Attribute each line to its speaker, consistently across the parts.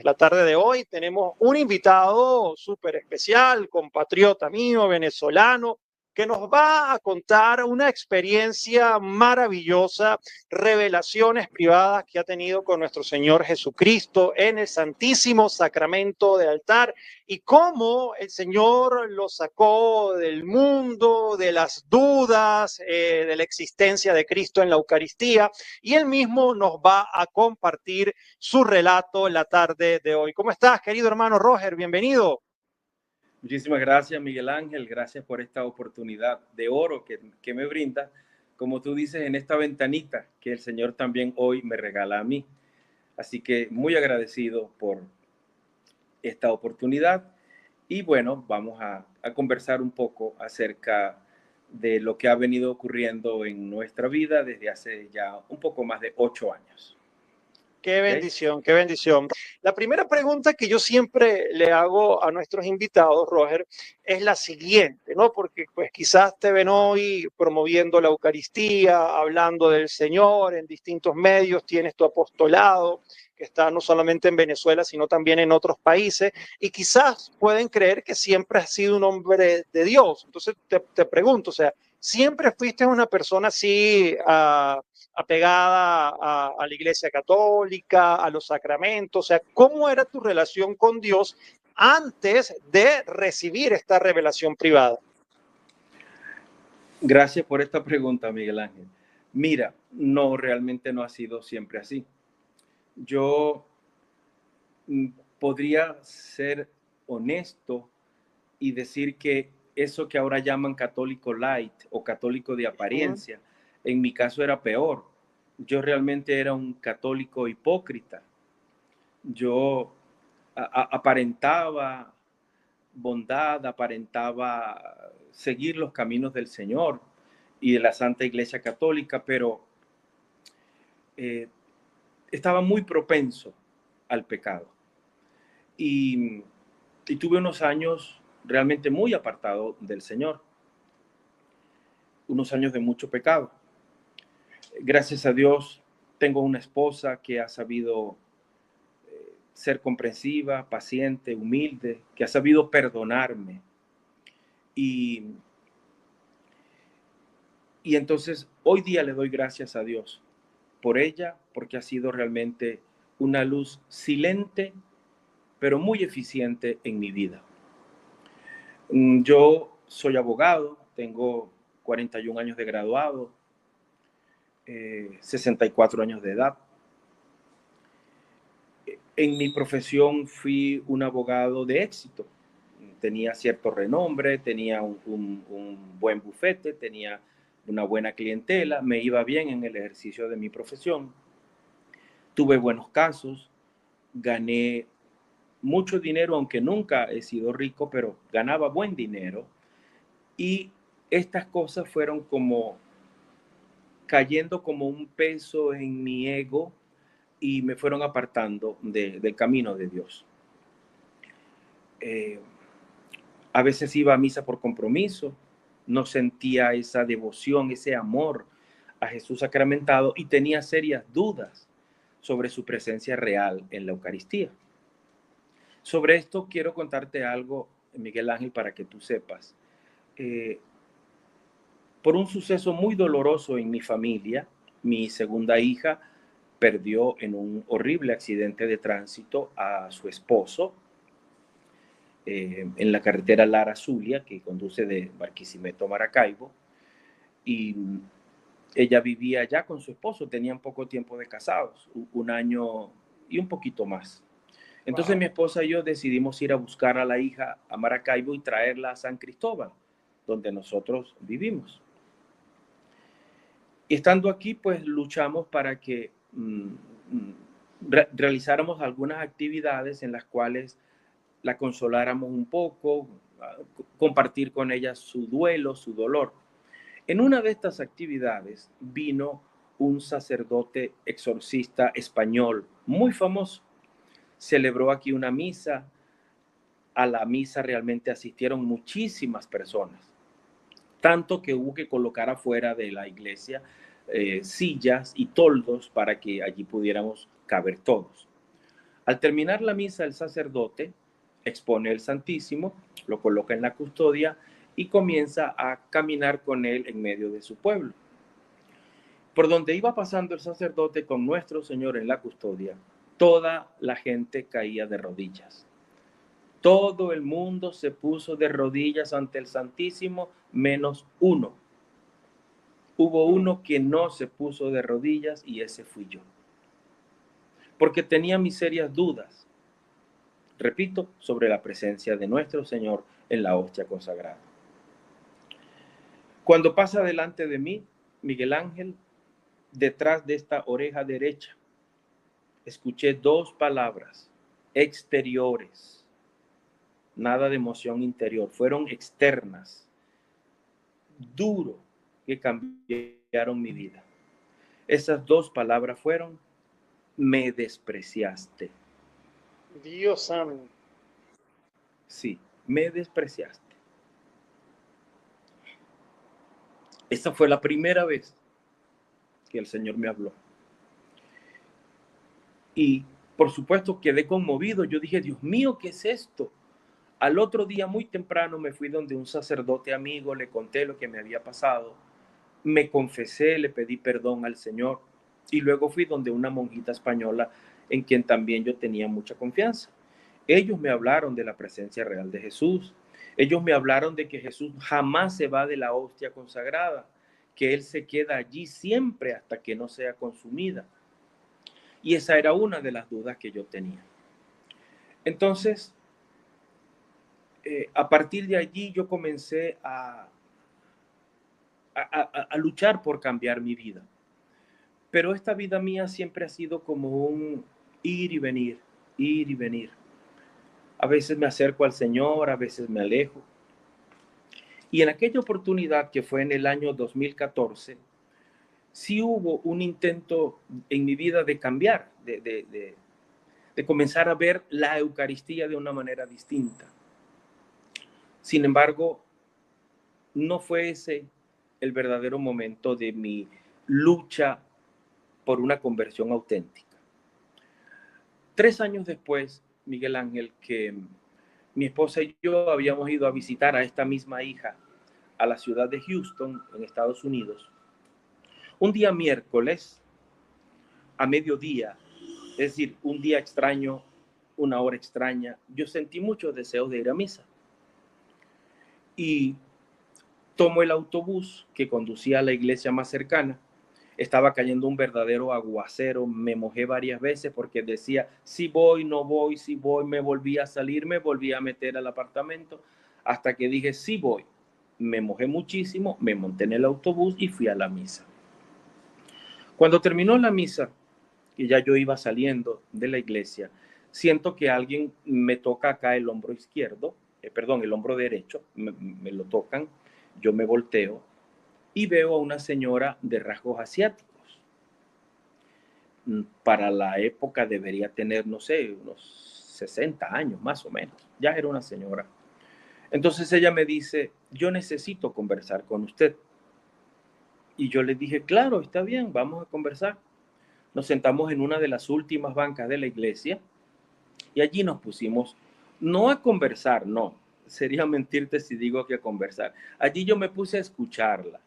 Speaker 1: La tarde de hoy tenemos un invitado súper especial, compatriota mío, venezolano, que nos va a contar una experiencia maravillosa, revelaciones privadas que ha tenido con nuestro Señor Jesucristo en el Santísimo Sacramento del altar y cómo el Señor lo sacó del mundo, de las dudas, de la existencia de Cristo en la Eucaristía, y él mismo nos va a compartir su relato la tarde de hoy. ¿Cómo estás, querido hermano Roger? Bienvenido.
Speaker 2: Muchísimas gracias, Miguel Ángel. Gracias por esta oportunidad de oro que me brinda, como tú dices, en esta ventanita que el Señor también hoy me regala a mí. Así que muy agradecido por esta oportunidad. Y bueno, vamos a conversar un poco acerca de lo que ha venido ocurriendo en nuestra vida desde hace ya un poco más de 8 años.
Speaker 1: Qué bendición, qué bendición. La primera pregunta que yo siempre le hago a nuestros invitados, Roger, es la siguiente, ¿no? Porque pues quizás te ven hoy promoviendo la Eucaristía, hablando del Señor en distintos medios, tienes tu apostolado que está no solamente en Venezuela, sino también en otros países, y quizás pueden creer que siempre has sido un hombre de Dios. Entonces te pregunto, o sea, ¿siempre fuiste una persona así apegada a la Iglesia Católica, a los sacramentos? O sea, ¿cómo era tu relación con Dios antes de recibir esta revelación privada?
Speaker 2: Gracias por esta pregunta, Miguel Ángel. Mira, no, realmente no ha sido siempre así. Yo podría ser honesto y decir que eso que ahora llaman católico light o católico de apariencia, en mi caso era peor. Yo realmente era un católico hipócrita. Yo aparentaba bondad, aparentaba seguir los caminos del Señor y de la Santa Iglesia Católica, pero estaba muy propenso al pecado. Y tuve unos años realmente muy apartado del Señor, unos años de mucho pecado. Gracias a Dios tengo una esposa que ha sabido ser comprensiva, paciente, humilde, que ha sabido perdonarme. Y entonces hoy día le doy gracias a Dios por ella, porque ha sido realmente una luz silente, pero muy eficiente en mi vida. Yo soy abogado, tengo 41 años de graduado, 64 años de edad. En mi profesión fui un abogado de éxito. Tenía cierto renombre, tenía un buen bufete, tenía una buena clientela, me iba bien en el ejercicio de mi profesión. Tuve buenos casos, gané mucho dinero, aunque nunca he sido rico, pero ganaba buen dinero. Y estas cosas fueron como cayendo como un peso en mi ego y me fueron apartando del camino de Dios. A veces iba a misa por compromiso, no sentía esa devoción, ese amor a Jesús sacramentado y tenía serias dudas sobre su presencia real en la Eucaristía. Sobre esto quiero contarte algo, Miguel Ángel, para que tú sepas. Por un suceso muy doloroso en mi familia, mi segunda hija perdió en un horrible accidente de tránsito a su esposo en la carretera Lara-Zulia, que conduce de Barquisimeto a Maracaibo. Y ella vivía allá con su esposo, tenían poco tiempo de casados, 1 año y un poquito más. Entonces mi esposa y yo decidimos ir a buscar a la hija a Maracaibo y traerla a San Cristóbal, donde nosotros vivimos. Y estando aquí, pues luchamos para que realizáramos algunas actividades en las cuales la consoláramos un poco, compartir con ella su duelo, su dolor. En una de estas actividades vino un sacerdote exorcista español muy famoso. Celebró aquí una misa. A la misa realmente asistieron muchísimas personas, tanto que hubo que colocar afuera de la iglesia sillas y toldos para que allí pudiéramos caber todos. Al terminar la misa, el sacerdote expone el Santísimo, lo coloca en la custodia y comienza a caminar con él en medio de su pueblo. Por donde iba pasando el sacerdote con nuestro Señor en la custodia, toda la gente caía de rodillas. Todo el mundo se puso de rodillas ante el Santísimo, menos uno. Hubo uno que no se puso de rodillas y ese fui yo. Porque tenía mis serias dudas, repito, sobre la presencia de nuestro Señor en la hostia consagrada. Cuando pasa delante de mí, Miguel Ángel, detrás de esta oreja derecha, escuché dos palabras exteriores, nada de emoción interior, fueron externas, duro, que cambiaron mi vida. Esas dos palabras fueron: me despreciaste.
Speaker 1: Dios santo.
Speaker 2: Sí, me despreciaste. Esa fue la primera vez que el Señor me habló. Y por supuesto quedé conmovido. Yo dije, Dios mío, ¿qué es esto? Al otro día muy temprano me fui donde un sacerdote amigo, le conté lo que me había pasado, me confesé, le pedí perdón al Señor y luego fui donde una monjita española en quien también yo tenía mucha confianza. Ellos me hablaron de la presencia real de Jesús. Ellos me hablaron de que Jesús jamás se va de la hostia consagrada, que Él se queda allí siempre hasta que no sea consumida. Y esa era una de las dudas que yo tenía. Entonces, a partir de allí yo comencé a luchar por cambiar mi vida. Pero esta vida mía siempre ha sido como un ir y venir, ir y venir. A veces me acerco al Señor, a veces me alejo. Y en aquella oportunidad que fue en el año 2014, sí hubo un intento en mi vida de cambiar, de comenzar a ver la Eucaristía de una manera distinta. Sin embargo, no fue ese el verdadero momento de mi lucha por una conversión auténtica. 3 años después, Miguel Ángel, que mi esposa y yo habíamos ido a visitar a esta misma hija a la ciudad de Houston, en Estados Unidos, un día miércoles, a mediodía, es decir, un día extraño, una hora extraña, yo sentí muchos deseos de ir a misa. Y tomo el autobús que conducía a la iglesia más cercana. Estaba cayendo un verdadero aguacero, me mojé varias veces porque decía, si voy, no voy, si voy, me volví a salir, me volví a meter al apartamento, hasta que dije, sí voy. Me mojé muchísimo, me monté en el autobús y fui a la misa. Cuando terminó la misa, y ya yo iba saliendo de la iglesia, siento que alguien me toca acá el hombro izquierdo, el hombro derecho, me lo tocan, yo me volteo y veo a una señora de rasgos asiáticos. Para la época debería tener, no sé, unos 60 años más o menos. Ya era una señora. Entonces ella me dice, yo necesito conversar con usted. Y yo le dije, claro, está bien, vamos a conversar. Nos sentamos en una de las últimas bancas de la iglesia y allí nos pusimos, no a conversar, no, sería mentirte si digo que a conversar. Allí yo me puse a escucharla,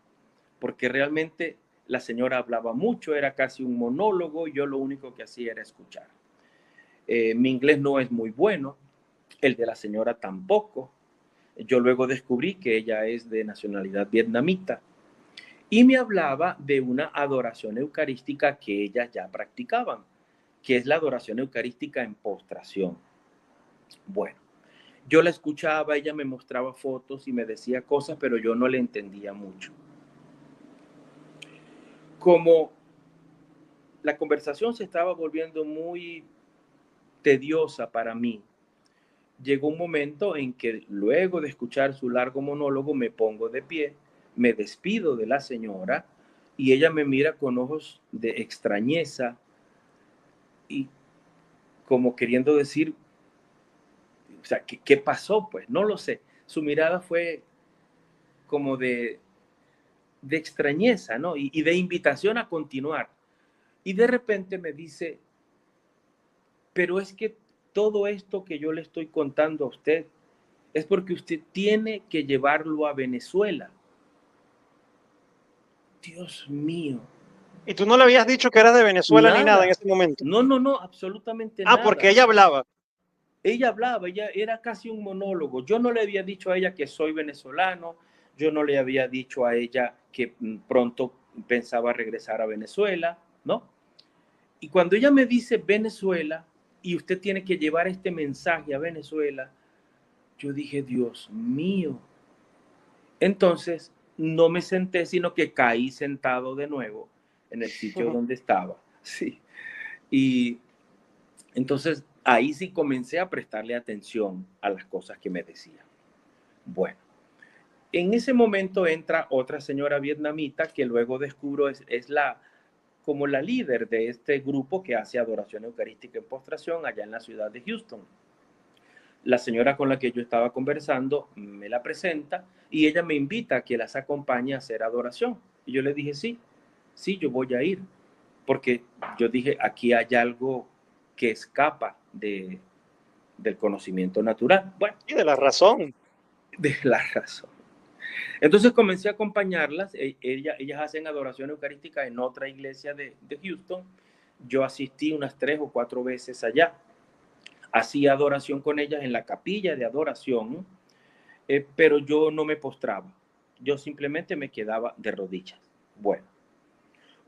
Speaker 2: porque realmente la señora hablaba mucho, era casi un monólogo, yo lo único que hacía era escuchar. Mi inglés no es muy bueno, el de la señora tampoco. Yo luego descubrí que ella es de nacionalidad vietnamita y me hablaba de una adoración eucarística que ellas ya practicaban, que es la adoración eucarística en postración. Bueno, yo la escuchaba, ella me mostraba fotos y me decía cosas, pero yo no le entendía mucho. Como la conversación se estaba volviendo muy tediosa para mí, llegó un momento en que luego de escuchar su largo monólogo me pongo de pie, me despido de la señora y ella me mira con ojos de extrañeza y como queriendo decir, o sea, ¿qué pasó? Pues no lo sé. Su mirada fue como de extrañeza, ¿no? Y de invitación a continuar. Y de repente me dice, pero es que todo esto que yo le estoy contando a usted es porque usted tiene que llevarlo a Venezuela. Dios mío.
Speaker 1: Y tú no le habías dicho que eras de Venezuela ni nada en
Speaker 2: Nada.
Speaker 1: ese momento.
Speaker 2: No, no, no, absolutamente
Speaker 1: Ah, porque
Speaker 2: nada.
Speaker 1: ella hablaba.
Speaker 2: Ella hablaba, ella era casi un monólogo. Yo no le había dicho a ella que soy venezolano, yo no le había dicho a ella que pronto pensaba regresar a Venezuela, ¿no? Y cuando ella me dice Venezuela y usted tiene que llevar este mensaje a Venezuela, yo dije, Dios mío. Entonces, no me senté, sino que caí sentado de nuevo en el sitio donde estaba. Sí. Y entonces ahí sí comencé a prestarle atención a las cosas que me decía. Bueno, en ese momento entra otra señora vietnamita que luego descubro es la como la líder de este grupo que hace adoración eucarística en postración allá en la ciudad de Houston. La señora con la que yo estaba conversando me la presenta y ella me invita a que las acompañe a hacer adoración. Y yo le dije, sí, sí, yo voy a ir, porque yo dije, aquí hay algo que escapa del conocimiento natural. Bueno,
Speaker 1: Y de la razón.
Speaker 2: de la razón. Entonces comencé a acompañarlas. Ellas hacen adoración eucarística en otra iglesia de Houston. Yo asistí unas 3 o 4 veces allá. Hacía adoración con ellas en la capilla de adoración, pero yo no me postraba. Yo simplemente me quedaba de rodillas. Bueno,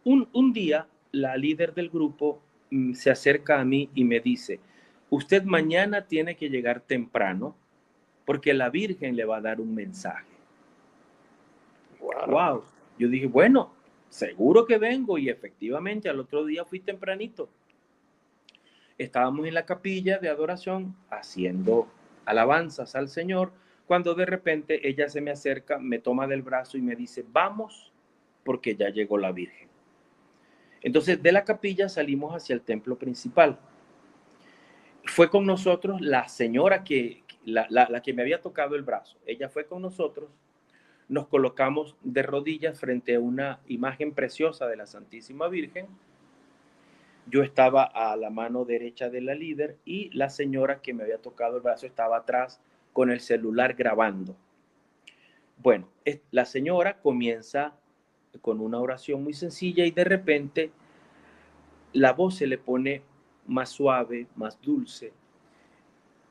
Speaker 2: un día la líder del grupo se acerca a mí y me dice, usted mañana tiene que llegar temprano porque la Virgen le va a dar un mensaje. Wow. Yo dije, bueno, seguro que vengo, y efectivamente al otro día fui tempranito. Estábamos en la capilla de adoración haciendo alabanzas al Señor, cuando de repente ella se me acerca, me toma del brazo y me dice, vamos, porque ya llegó la Virgen. Entonces de la capilla salimos hacia el templo principal. Fue con nosotros la señora la que me había tocado el brazo. Ella fue con nosotros. Nos colocamos de rodillas frente a una imagen preciosa de la Santísima Virgen. Yo estaba a la mano derecha de la líder y la señora que me había tocado el brazo estaba atrás con el celular grabando. Bueno, la señora comienza con una oración muy sencilla y de repente la voz se le pone más suave, más dulce.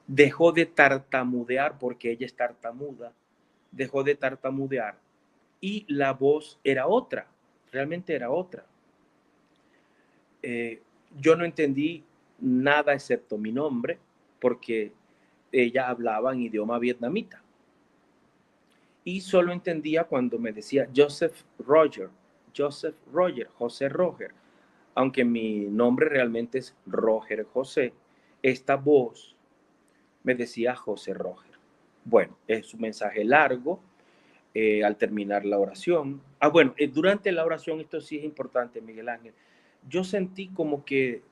Speaker 2: Dejó de tartamudear porque ella es tartamuda. Dejó de tartamudear y la voz era otra, realmente era otra. Yo no entendí nada excepto mi nombre porque ella hablaba en idioma vietnamita. Y solo entendía cuando me decía Joseph Roger, José Roger. Aunque mi nombre realmente es Roger José, esta voz me decía José Roger. Bueno, es un mensaje largo. Al terminar la oración. Bueno, durante la oración, esto sí es importante, Miguel Ángel, yo sentí como que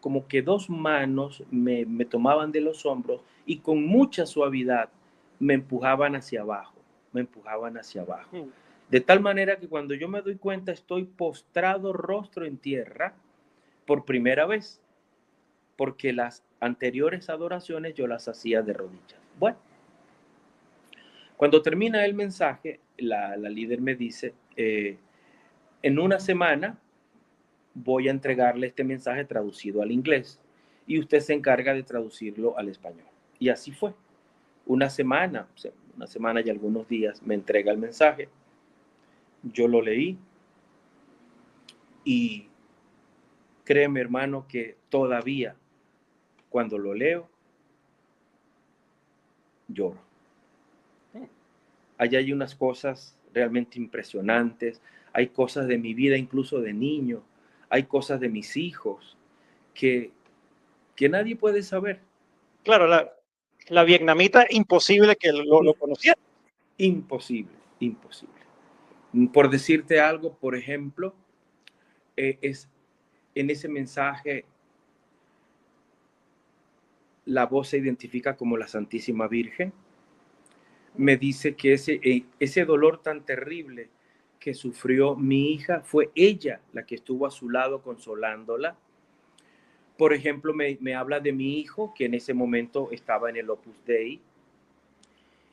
Speaker 2: 2 manos me tomaban de los hombros y con mucha suavidad me empujaban hacia abajo, me empujaban hacia abajo. De tal manera que cuando yo me doy cuenta estoy postrado rostro en tierra por primera vez, porque las anteriores adoraciones yo las hacía de rodillas. Bueno, cuando termina el mensaje, la líder me dice, en una semana voy a entregarle este mensaje traducido al inglés y usted se encarga de traducirlo al español. Y así fue. Una semana y algunos días me entrega el mensaje. Yo lo leí y créeme, hermano, que todavía cuando lo leo, lloro. Allá hay unas cosas realmente impresionantes, hay cosas de mi vida, incluso de niño, hay cosas de mis hijos que nadie puede saber.
Speaker 1: Claro, la vietnamita, imposible que lo conociera.
Speaker 2: Imposible, imposible. Por decirte algo, por ejemplo, es en ese mensaje la voz se identifica como la Santísima Virgen. Me dice que ese dolor tan terrible que sufrió mi hija fue ella la que estuvo a su lado consolándola, Por ejemplo, me habla de mi hijo, que en ese momento estaba en el Opus Dei,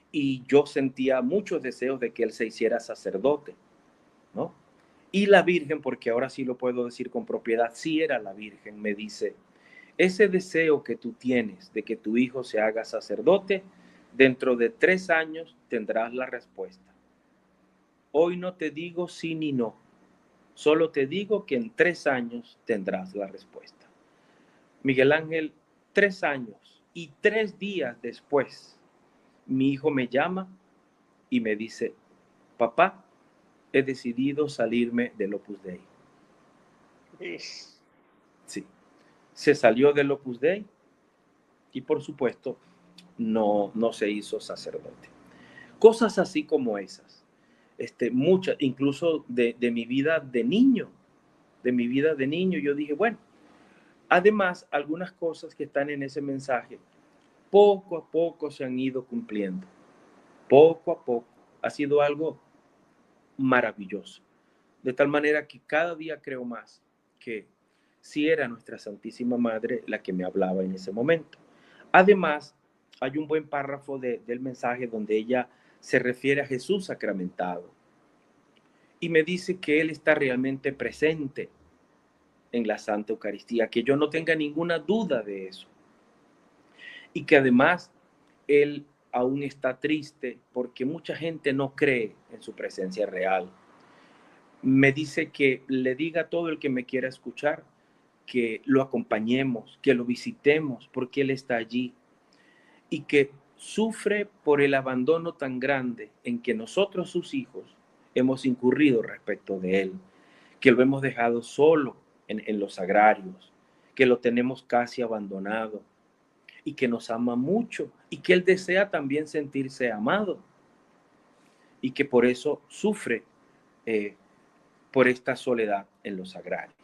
Speaker 2: y yo sentía muchos deseos de que él se hiciera sacerdote, ¿no? Y la Virgen, porque ahora sí lo puedo decir con propiedad, sí era la Virgen, me dice, ese deseo que tú tienes de que tu hijo se haga sacerdote, dentro de 3 años tendrás la respuesta. Hoy no te digo sí ni no, solo te digo que en 3 años tendrás la respuesta. Miguel Ángel, 3 años y 3 días después, mi hijo me llama y me dice, papá, he decidido salirme del Opus Dei. Sí, se salió del Opus Dei y por supuesto no se hizo sacerdote. Cosas así como esas, muchas, incluso de mi vida de niño, yo dije, bueno, además algunas cosas que están en ese mensaje, poco a poco se han ido cumpliendo, poco a poco, ha sido algo maravilloso, de tal manera que cada día creo más que sí era nuestra Santísima Madre la que me hablaba en ese momento. Además, hay un buen párrafo del mensaje donde ella se refiere a Jesús sacramentado y me dice que Él está realmente presente en la Santa Eucaristía, que yo no tenga ninguna duda de eso. Y que además Él aún está triste porque mucha gente no cree en su presencia real. Me dice que le diga a todo el que me quiera escuchar que lo acompañemos, que lo visitemos, porque Él está allí. Y que sufre por el abandono tan grande en que nosotros, sus hijos, hemos incurrido respecto de Él, que lo hemos dejado solo en los agrarios, que lo tenemos casi abandonado y que nos ama mucho y que Él desea también sentirse amado y que por eso sufre por esta soledad en los agrarios.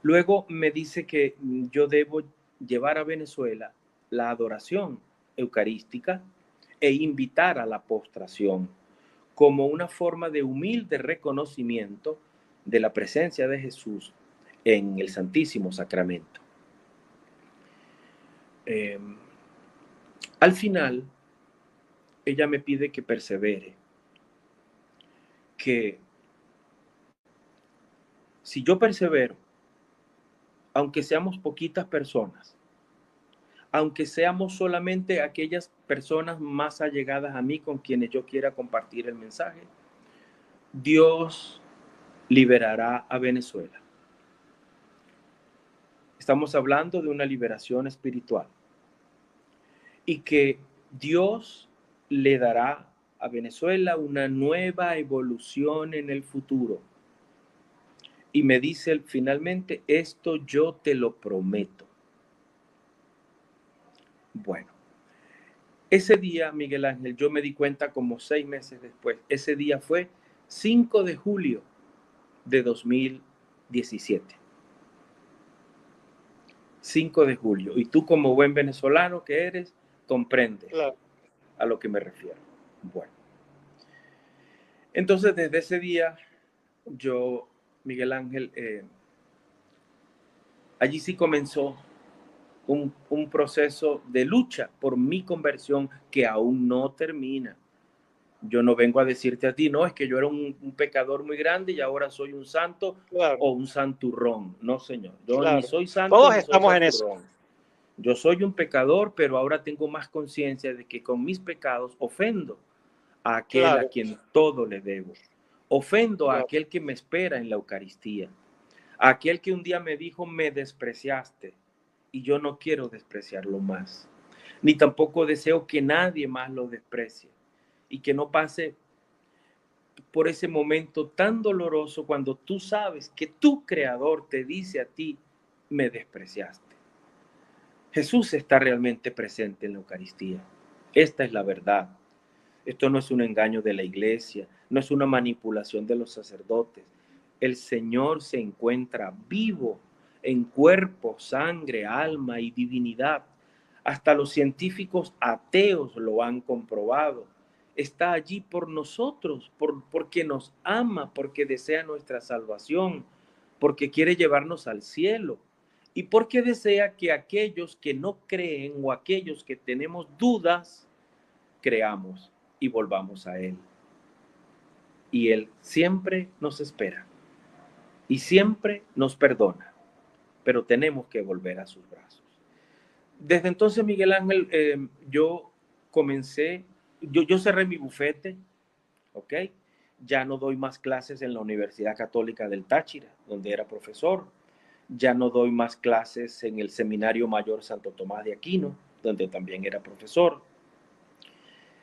Speaker 2: Luego me dice que yo debo llevar a Venezuela la adoración eucarística e invitar a la postración como una forma de humilde reconocimiento de la presencia de Jesús en el Santísimo Sacramento. Al final, ella me pide que persevere, que si yo persevero, aunque seamos poquitas personas, aunque seamos solamente aquellas personas más allegadas a mí con quienes yo quiera compartir el mensaje, Dios liberará a Venezuela. Estamos hablando de una liberación espiritual y que Dios le dará a Venezuela una nueva evolución en el futuro. Y me dice finalmente, esto yo te lo prometo. Bueno, ese día, Miguel Ángel, yo me di cuenta como 6 meses después. Ese día fue 5 de julio de 2017. 5 de julio. Y tú como buen venezolano que eres, comprendes a lo que me refiero. Bueno. Entonces, desde ese día, yo, Miguel Ángel, allí sí comenzó un proceso de lucha por mi conversión que aún no termina. Yo no vengo a decirte a ti, no, es que yo era un pecador muy grande y ahora soy un santo o un santurrón. No, señor. Yo ni soy santo
Speaker 1: Todos
Speaker 2: ni soy
Speaker 1: estamos
Speaker 2: santurrón.
Speaker 1: en eso.
Speaker 2: Yo soy un pecador, pero ahora tengo más conciencia de que con mis pecados ofendo a aquel a quien todo le debo. Ofendo a aquel que me espera en la Eucaristía. A aquel que un día me dijo, me despreciaste. Y yo no quiero despreciarlo más. Ni tampoco deseo que nadie más lo desprecie. Y que no pase por ese momento tan doloroso cuando tú sabes que tu Creador te dice a ti, me despreciaste. Jesús está realmente presente en la Eucaristía. Esta es la verdad. Esto no es un engaño de la iglesia, no es una manipulación de los sacerdotes. El Señor se encuentra vivo en cuerpo, sangre, alma y divinidad. Hasta los científicos ateos lo han comprobado. Está allí por nosotros, porque nos ama, porque desea nuestra salvación, porque quiere llevarnos al cielo. y porque desea que aquellos que no creen o aquellos que tenemos dudas, creamos y volvamos a Él. Y Él siempre nos espera y siempre nos perdona, pero tenemos que volver a sus brazos. Desde entonces, Miguel Ángel, yo comencé, yo cerré mi bufete, ¿ok? Ya no doy más clases en la Universidad Católica del Táchira, donde era profesor. Ya no doy más clases en el Seminario Mayor Santo Tomás de Aquino, donde también era profesor.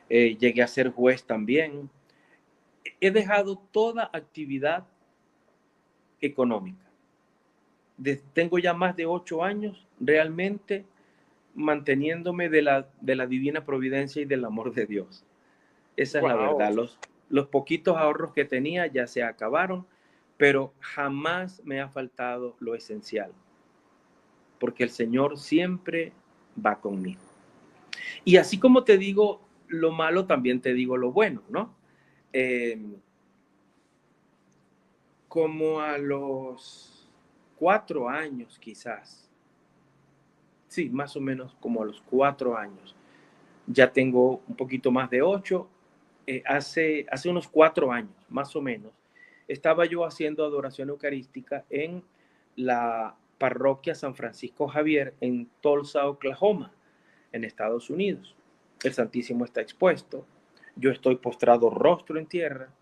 Speaker 2: Llegué a ser juez también. He dejado toda actividad económica. Tengo ya más de 8 años realmente manteniéndome de la divina providencia y del amor de Dios. Esa es la verdad. Los poquitos ahorros que tenía ya se acabaron, pero jamás me ha faltado lo esencial, porque el Señor siempre va conmigo. Y así como te digo lo malo, también te digo lo bueno, ¿no? Como a los 4 años quizás, sí, más o menos como a los 4 años, ya tengo un poquito más de 8, hace unos 4 años, más o menos, estaba yo haciendo adoración eucarística en la parroquia San Francisco Javier en Tulsa, Oklahoma, en Estados Unidos. El Santísimo está expuesto, yo estoy postrado rostro en tierra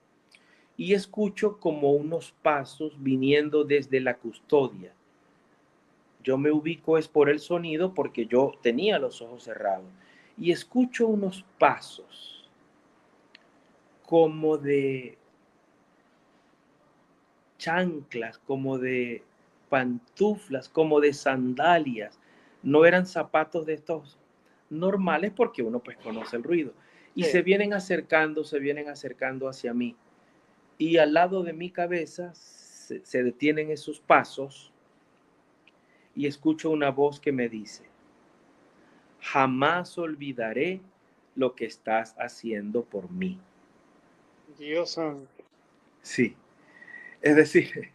Speaker 2: y escucho como unos pasos viniendo desde la custodia. Yo me ubico es por el sonido porque yo tenía los ojos cerrados y escucho unos pasos como de chanclas, como de pantuflas, como de sandalias. No eran zapatos de estos normales porque uno pues conoce el ruido. Y se vienen acercando hacia mí. Y al lado de mi cabeza se detienen esos pasos y escucho una voz que me dice: jamás olvidaré lo que estás haciendo por mí.
Speaker 1: Dios santo.
Speaker 2: Sí, es decir,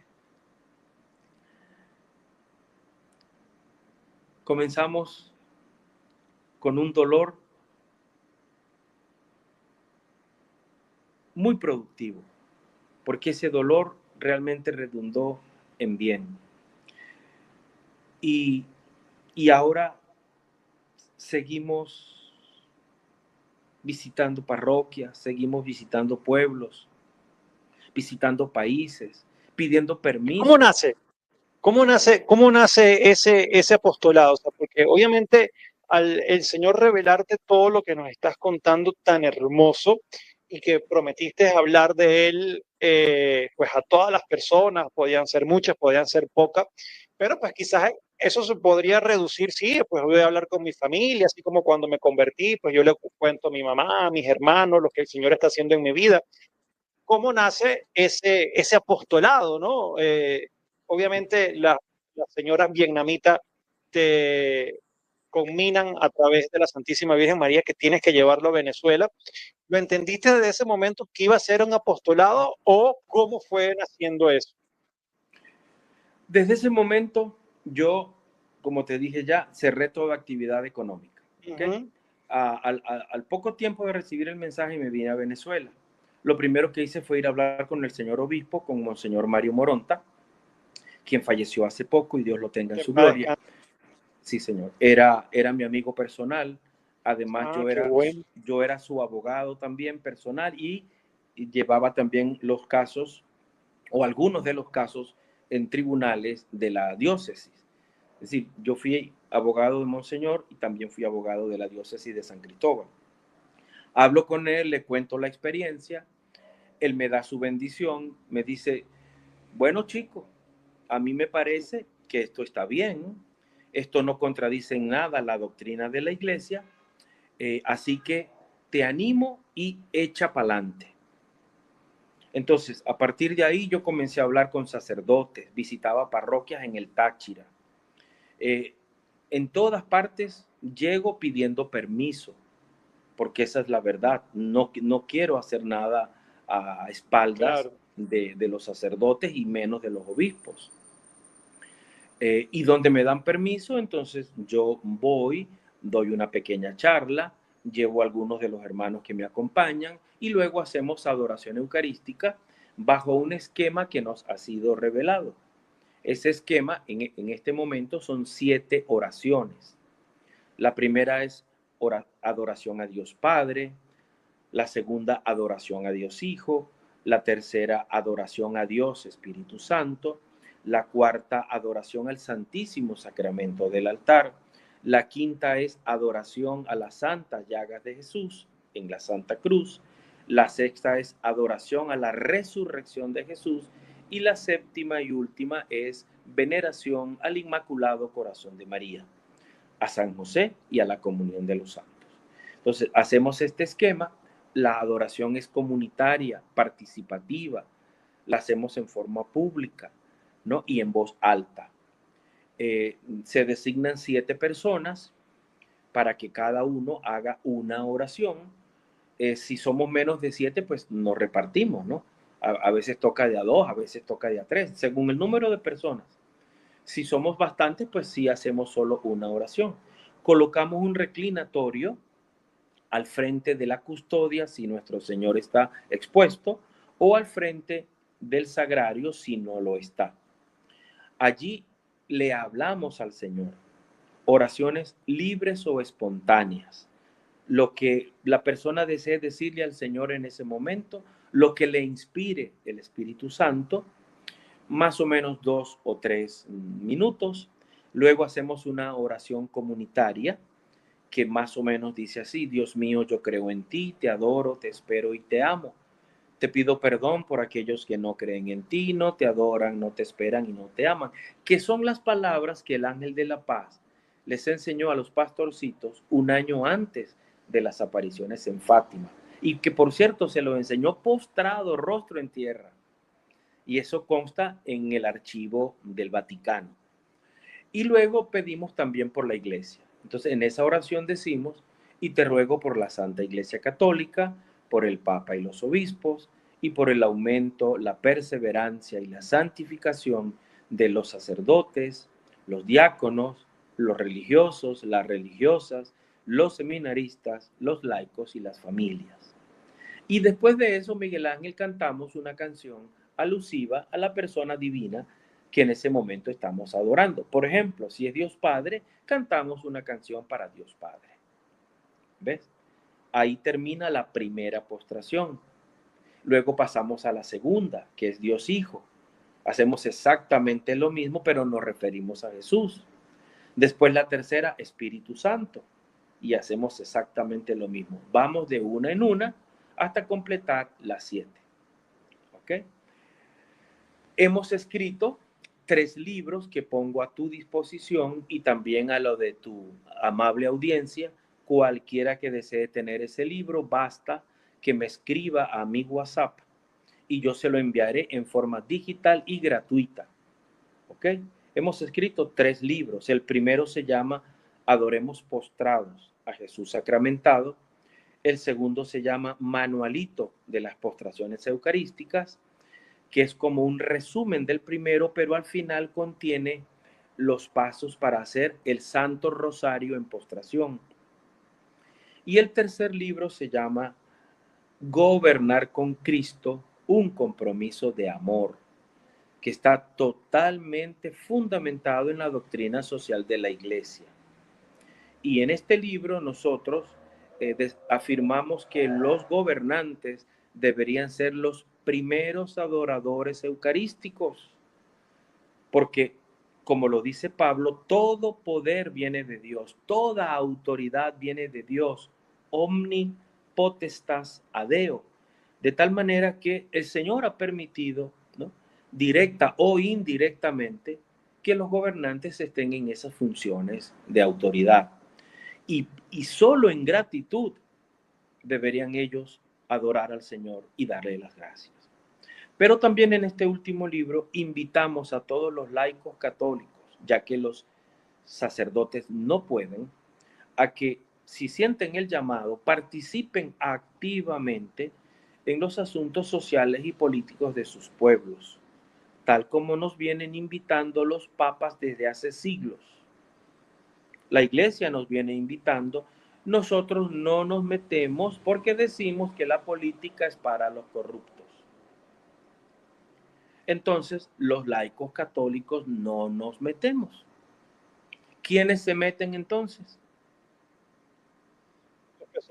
Speaker 2: comenzamos con un dolor muy productivo, porque ese dolor realmente redundó en bien. Y ahora seguimos visitando parroquias, seguimos visitando pueblos, visitando países, pidiendo permiso.
Speaker 1: ¿Cómo nace? ¿Cómo nace ese apostolado? O sea, porque obviamente al el Señor revelarte todo lo que nos estás contando tan hermoso y que prometiste hablar de él, pues a todas las personas, podían ser muchas, podían ser pocas, pero pues quizás eso se podría reducir, sí, pues voy a hablar con mi familia, así como cuando me convertí, pues yo le cuento a mi mamá, a mis hermanos, lo que el Señor está haciendo en mi vida. ¿Cómo nace ese apostolado, ¿no? Obviamente las señoras vietnamitas te conminan a través de la Santísima Virgen María que tienes que llevarlo a Venezuela. ¿Lo entendiste desde ese momento que iba a ser un apostolado o cómo fue naciendo eso?
Speaker 2: Desde ese momento yo, como te dije ya, cerré toda actividad económica. ¿Okay? Al poco tiempo de recibir el mensaje me vine a Venezuela. Lo primero que hice fue ir a hablar con el señor obispo, con Monseñor Mario Moronta, quien falleció hace poco y Dios lo tenga en su gloria. Sí, señor. Era mi amigo personal. Además, yo era su abogado también personal y llevaba también los casos o algunos de los casos en tribunales de la diócesis. Es decir, yo fui abogado de Monseñor y también fui abogado de la diócesis de San Cristóbal. Hablo con él, le cuento la experiencia, él me da su bendición, me dice: bueno, chico, a mí me parece que esto está bien, esto no contradice en nada la doctrina de la iglesia, así que te animo y echa pa'lante. Entonces, a partir de ahí yo comencé a hablar con sacerdotes, visitaba parroquias en el Táchira. En todas partes llego pidiendo permiso, porque esa es la verdad. No quiero hacer nada a espaldas de los sacerdotes y menos de los obispos. Y donde me dan permiso, entonces yo voy, doy una pequeña charla, llevo a algunos de los hermanos que me acompañan y luego hacemos adoración eucarística bajo un esquema que nos ha sido revelado. Ese esquema en este momento son 7 oraciones. La primera es adoración a Dios Padre, la segunda adoración a Dios Hijo, la tercera adoración a Dios Espíritu Santo, la cuarta adoración al Santísimo Sacramento del altar, la quinta es adoración a las santas llagas de Jesús en la Santa Cruz, la sexta es adoración a la resurrección de Jesús y la séptima y última es veneración al Inmaculado Corazón de María, a San José y a la comunión de los santos. Entonces, hacemos este esquema. La adoración es comunitaria, participativa, la hacemos en forma pública, ¿no? Y en voz alta. Se designan 7 personas para que cada uno haga una oración. Si somos menos de 7, pues nos repartimos, ¿no? A veces toca de a 2, a veces toca de a 3, según el número de personas. Si somos bastantes, pues sí hacemos solo una oración. Colocamos un reclinatorio al frente de la custodia si nuestro Señor está expuesto o al frente del sagrario si no lo está. Allí le hablamos al Señor. Oraciones libres o espontáneas. Lo que la persona desee decirle al Señor en ese momento, lo que le inspire el Espíritu Santo, más o menos 2 o 3 minutos. Luego hacemos una oración comunitaria que más o menos dice así: Dios mío, yo creo en ti, te adoro, te espero y te amo. Te pido perdón por aquellos que no creen en ti, no te adoran, no te esperan y no te aman. Que son las palabras que el ángel de la paz les enseñó a los pastorcitos un año antes de las apariciones en Fátima. Y que, por cierto, se lo enseñó postrado, rostro en tierra. Y eso consta en el archivo del Vaticano. Y luego pedimos también por la iglesia. Entonces, en esa oración decimos: y te ruego por la Santa Iglesia Católica, por el Papa y los obispos, y por el aumento, la perseverancia y la santificación de los sacerdotes, los diáconos, los religiosos, las religiosas, los seminaristas, los laicos y las familias. Y después de eso, Miguel Ángel, cantamos una canción alusiva a la persona divina que en ese momento estamos adorando. Por ejemplo, si es Dios Padre, cantamos una canción para Dios Padre. ¿Ves? Ahí termina la primera postración. Luego pasamos a la segunda, que es Dios Hijo. Hacemos exactamente lo mismo, pero nos referimos a Jesús. Después la tercera, Espíritu Santo. Y hacemos exactamente lo mismo. Vamos de una en una hasta completar las 7. ¿Ok? Hemos escrito 3 libros que pongo a tu disposición y también a lo de tu amable audiencia. Cualquiera que desee tener ese libro, basta que me escriba a mi WhatsApp y yo se lo enviaré en forma digital y gratuita. ¿Ok? Hemos escrito 3 libros. El primero se llama Adoremos postrados a Jesús sacramentado. El segundo se llama Manualito de las postraciones eucarísticas, que es como un resumen del primero, pero al final contiene los pasos para hacer el Santo Rosario en postración. Y el tercer libro se llama Gobernar con Cristo, un compromiso de amor, que está totalmente fundamentado en la doctrina social de la Iglesia. Y en este libro nosotros afirmamos que los gobernantes deberían ser los primeros adoradores eucarísticos, porque, como lo dice Pablo, todo poder viene de Dios, toda autoridad viene de Dios, omni potestas adeo, de tal manera que el Señor ha permitido, ¿no?, directa o indirectamente, que los gobernantes estén en esas funciones de autoridad. Y solo en gratitud deberían ellos adorar al Señor y darle las gracias. Pero también en este último libro invitamos a todos los laicos católicos, ya que los sacerdotes no pueden, a que, si sienten el llamado, participen activamente en los asuntos sociales y políticos de sus pueblos, tal como nos vienen invitando los papas desde hace siglos. La iglesia nos viene invitando, nosotros no nos metemos porque decimos que la política es para los corruptos. Entonces, los laicos católicos no nos metemos. ¿Quiénes se meten entonces?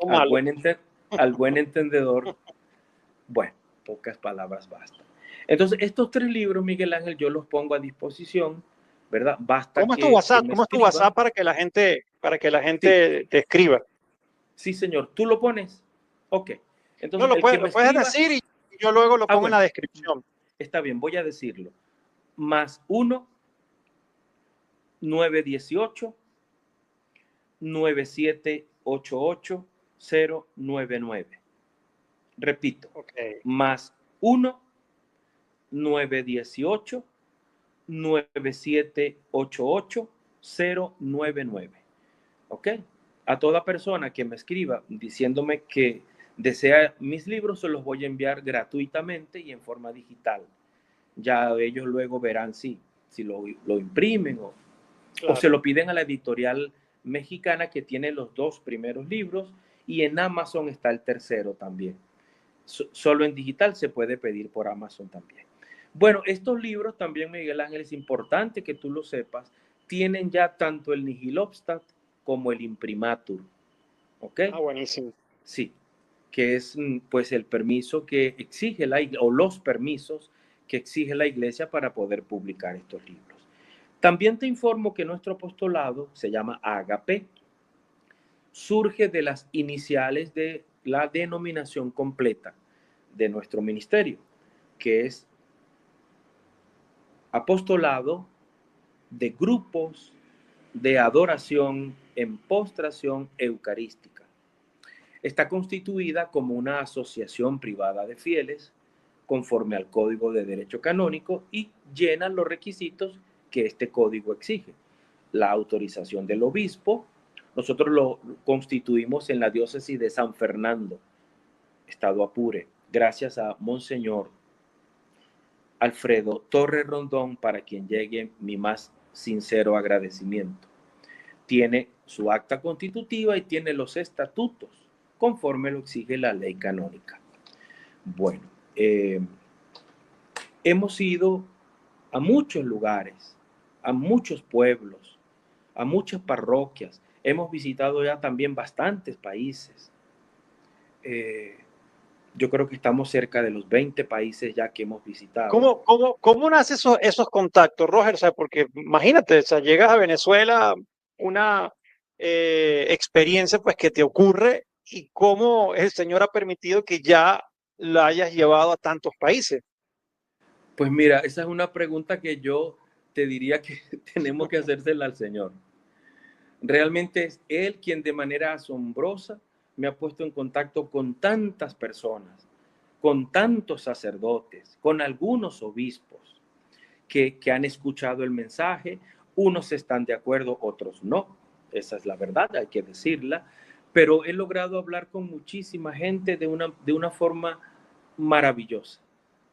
Speaker 2: Al buen entendedor, bueno, pocas palabras bastan. Entonces, estos 3 libros, Miguel Ángel, yo los pongo a disposición, ¿verdad? Basta
Speaker 1: ¿Cómo es tu
Speaker 2: que
Speaker 1: WhatsApp?
Speaker 2: me
Speaker 1: ¿Cómo es tu
Speaker 2: escriban.
Speaker 1: WhatsApp para que la
Speaker 2: Sí,
Speaker 1: gente te escriba?
Speaker 2: sí, señor. ¿Tú lo pones? Ok.
Speaker 1: No,
Speaker 2: Entonces, el que me
Speaker 1: lo puedes
Speaker 2: escriba,
Speaker 1: decir y yo luego lo pongo en la
Speaker 2: bueno,
Speaker 1: descripción.
Speaker 2: está bien, voy a decirlo. +1 918 9788 099. Repito,
Speaker 1: Okay.
Speaker 2: +1 918 9788 099. ¿Ok? A toda persona que me escriba diciéndome que desea mis libros, se los voy a enviar gratuitamente y en forma digital. Ya ellos luego verán si lo imprimen o se
Speaker 1: Claro.
Speaker 2: lo piden a la editorial mexicana que tiene los 2 primeros libros y en Amazon está el tercero también. Solo en digital se puede pedir por Amazon también. Bueno, estos libros también, Miguel Ángel, es importante que tú lo sepas, tienen ya tanto el Nihil Obstat como el Imprimatur. ¿Ok?
Speaker 1: Ah, buenísimo.
Speaker 2: Sí, que es pues el permiso que exige o los permisos que exige la iglesia para poder publicar estos libros. También te informo que nuestro apostolado se llama Agape, surge de las iniciales de la denominación completa de nuestro ministerio, que es apostolado de grupos de adoración en postración eucarística. Está constituida como una asociación privada de fieles conforme al Código de Derecho Canónico y llena los requisitos que este código exige. La autorización del obispo. Nosotros lo constituimos en la diócesis de San Fernando, Estado Apure, gracias a Monseñor Alfredo Torre Rondón, para quien llegue mi más sincero agradecimiento. Tiene su acta constitutiva y tiene los estatutos, conforme lo exige la ley canónica. Bueno, hemos ido a muchos lugares, a muchos pueblos, a muchas parroquias. Hemos visitado ya también bastantes países. Yo creo que estamos cerca de los 20 países ya que hemos visitado.
Speaker 1: ¿Cómo nacen esos contactos, Roger? O sea, porque imagínate, o sea, llegas a Venezuela, una experiencia pues que te ocurre y cómo el Señor ha permitido que ya la hayas llevado a tantos países.
Speaker 2: Pues mira, esa es una pregunta que yo te diría que tenemos que hacérsela al Señor. Realmente es Él quien de manera asombrosa me ha puesto en contacto con tantas personas, con tantos sacerdotes, con algunos obispos que han escuchado el mensaje. Unos están de acuerdo, otros no. Esa es la verdad, hay que decirla. Pero he logrado hablar con muchísima gente de una forma maravillosa.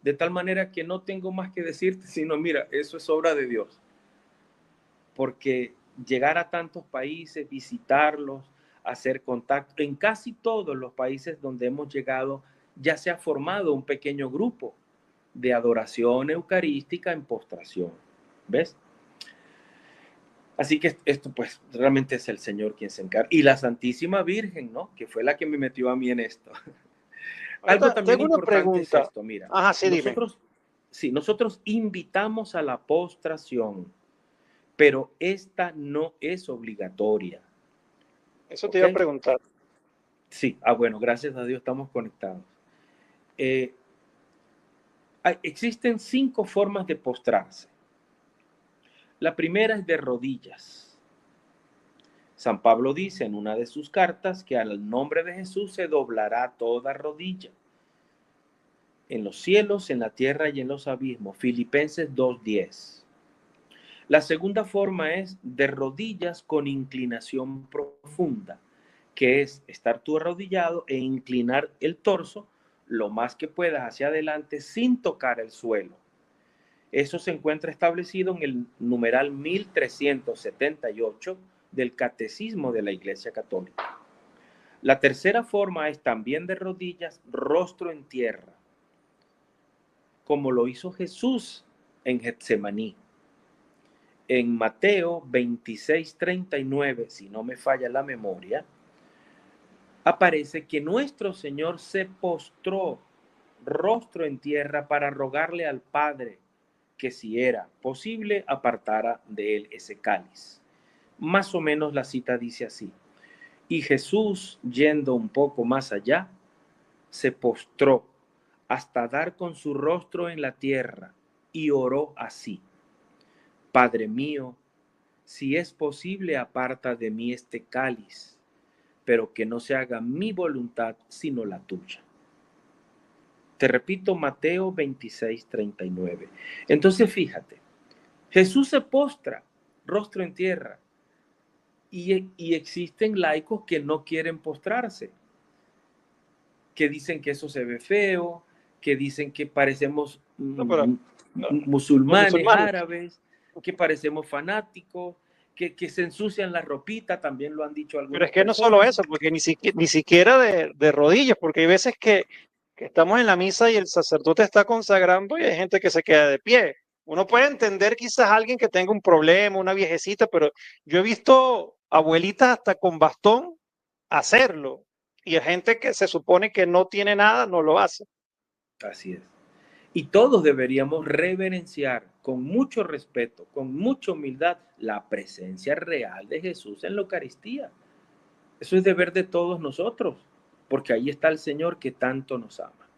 Speaker 2: De tal manera que no tengo más que decirte, sino mira, eso es obra de Dios. Porque llegar a tantos países, visitarlos, hacer contacto, en casi todos los países donde hemos llegado, ya se ha formado un pequeño grupo de adoración eucarística en postración. ¿Ves? Así que esto pues realmente es el Señor quien se encarga. Y la Santísima Virgen, ¿no? Que fue la que me metió a mí en esto. Algo
Speaker 1: Ahorita
Speaker 2: también
Speaker 1: tengo una
Speaker 2: importante es
Speaker 1: pregunta.
Speaker 2: esto, mira,
Speaker 1: Ajá, sí, dime.
Speaker 2: nosotros invitamos a la postración, pero esta no es obligatoria,
Speaker 1: Eso te
Speaker 2: ¿ok?
Speaker 1: iba a preguntar.
Speaker 2: Sí, bueno, gracias a Dios estamos conectados. Eh, Existen 5 formas de postrarse. La primera es de rodillas. San Pablo dice en una de sus cartas que al nombre de Jesús se doblará toda rodilla, en los cielos, en la tierra y en los abismos. Filipenses 2:10. La segunda forma es de rodillas con inclinación profunda, que es estar tú arrodillado e inclinar el torso lo más que puedas hacia adelante sin tocar el suelo. Eso se encuentra establecido en el numeral 1378 del Catecismo de la Iglesia Católica. La tercera forma es también de rodillas, rostro en tierra, como lo hizo Jesús en Getsemaní. En Mateo 26:39, si no me falla la memoria, aparece que nuestro Señor se postró rostro en tierra para rogarle al Padre que si era posible apartara de él ese cáliz. Más o menos la cita dice así: y Jesús, yendo un poco más allá, se postró hasta dar con su rostro en la tierra y oró así: Padre mío, si es posible, aparta de mí este cáliz, pero que no se haga mi voluntad sino la tuya. Te repito, Mateo 26:39. Entonces fíjate, Jesús se postra rostro en tierra y existen laicos que no quieren postrarse, que dicen que eso se ve feo, que dicen que parecemos
Speaker 1: No, pero no, los
Speaker 2: musulmanes,
Speaker 1: musulmanes.
Speaker 2: árabes, que parecemos fanáticos, que se ensucian la ropita, también lo han dicho
Speaker 1: Pero
Speaker 2: algunas
Speaker 1: es que no solo
Speaker 2: personas.
Speaker 1: eso, porque ni siquiera de rodillas, porque hay veces que estamos en la misa y el sacerdote está consagrando y hay gente que se queda de pie. Uno puede entender quizás a alguien que tenga un problema, una viejecita, pero yo he visto abuelitas hasta con bastón hacerlo y hay gente que se supone que no tiene nada, no lo hace.
Speaker 2: Así es. Y todos deberíamos reverenciar con mucho respeto, con mucha humildad, la presencia real de Jesús en la Eucaristía. Eso es deber de todos nosotros, porque ahí está el Señor que tanto nos ama.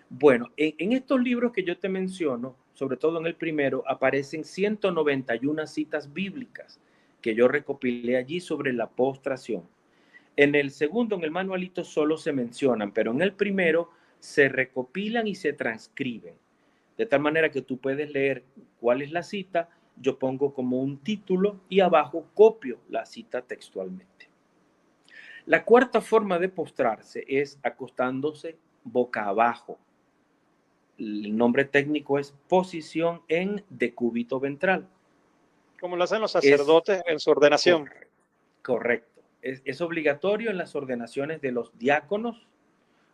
Speaker 2: Bueno, en estos libros que yo te menciono, sobre todo en el primero, aparecen 191 citas bíblicas que yo recopilé allí sobre la postración. En el segundo, en el manualito, solo se mencionan, pero en el primero se recopilan y se transcriben. De tal manera que tú puedes leer cuál es la cita, yo pongo como un título y abajo copio la cita textualmente. La cuarta forma de postrarse es acostándose boca abajo. El nombre técnico es posición en decúbito ventral.
Speaker 1: Como lo hacen los
Speaker 2: Es
Speaker 1: sacerdotes en su ordenación.
Speaker 2: correcto. Es obligatorio en las ordenaciones de los diáconos,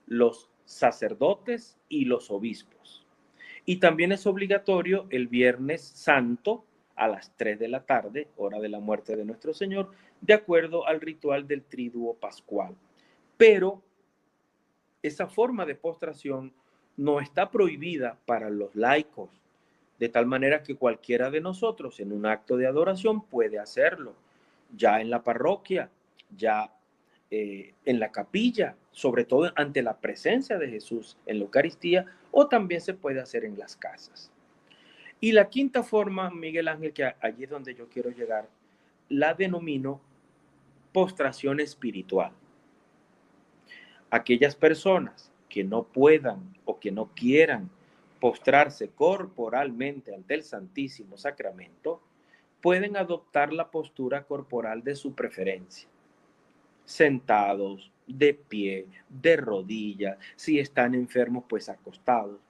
Speaker 2: los sacerdotes y los obispos. Y también es obligatorio el Viernes Santo a las 3 de la tarde, hora de la muerte de nuestro Señor, de acuerdo al ritual del triduo pascual. Pero esa forma de postración no está prohibida para los laicos, de tal manera que cualquiera de nosotros en un acto de adoración puede hacerlo, ya en la parroquia, ya en la capilla, sobre todo ante la presencia de Jesús en la Eucaristía, o también se puede hacer en las casas. Y la quinta forma, Miguel Ángel, que allí es donde yo quiero llegar, la denomino postración espiritual. Aquellas personas que no puedan o que no quieran postrarse corporalmente ante el Santísimo Sacramento, pueden adoptar la postura corporal de su preferencia. Sentados, de pie, de rodillas, si están enfermos, pues acostados.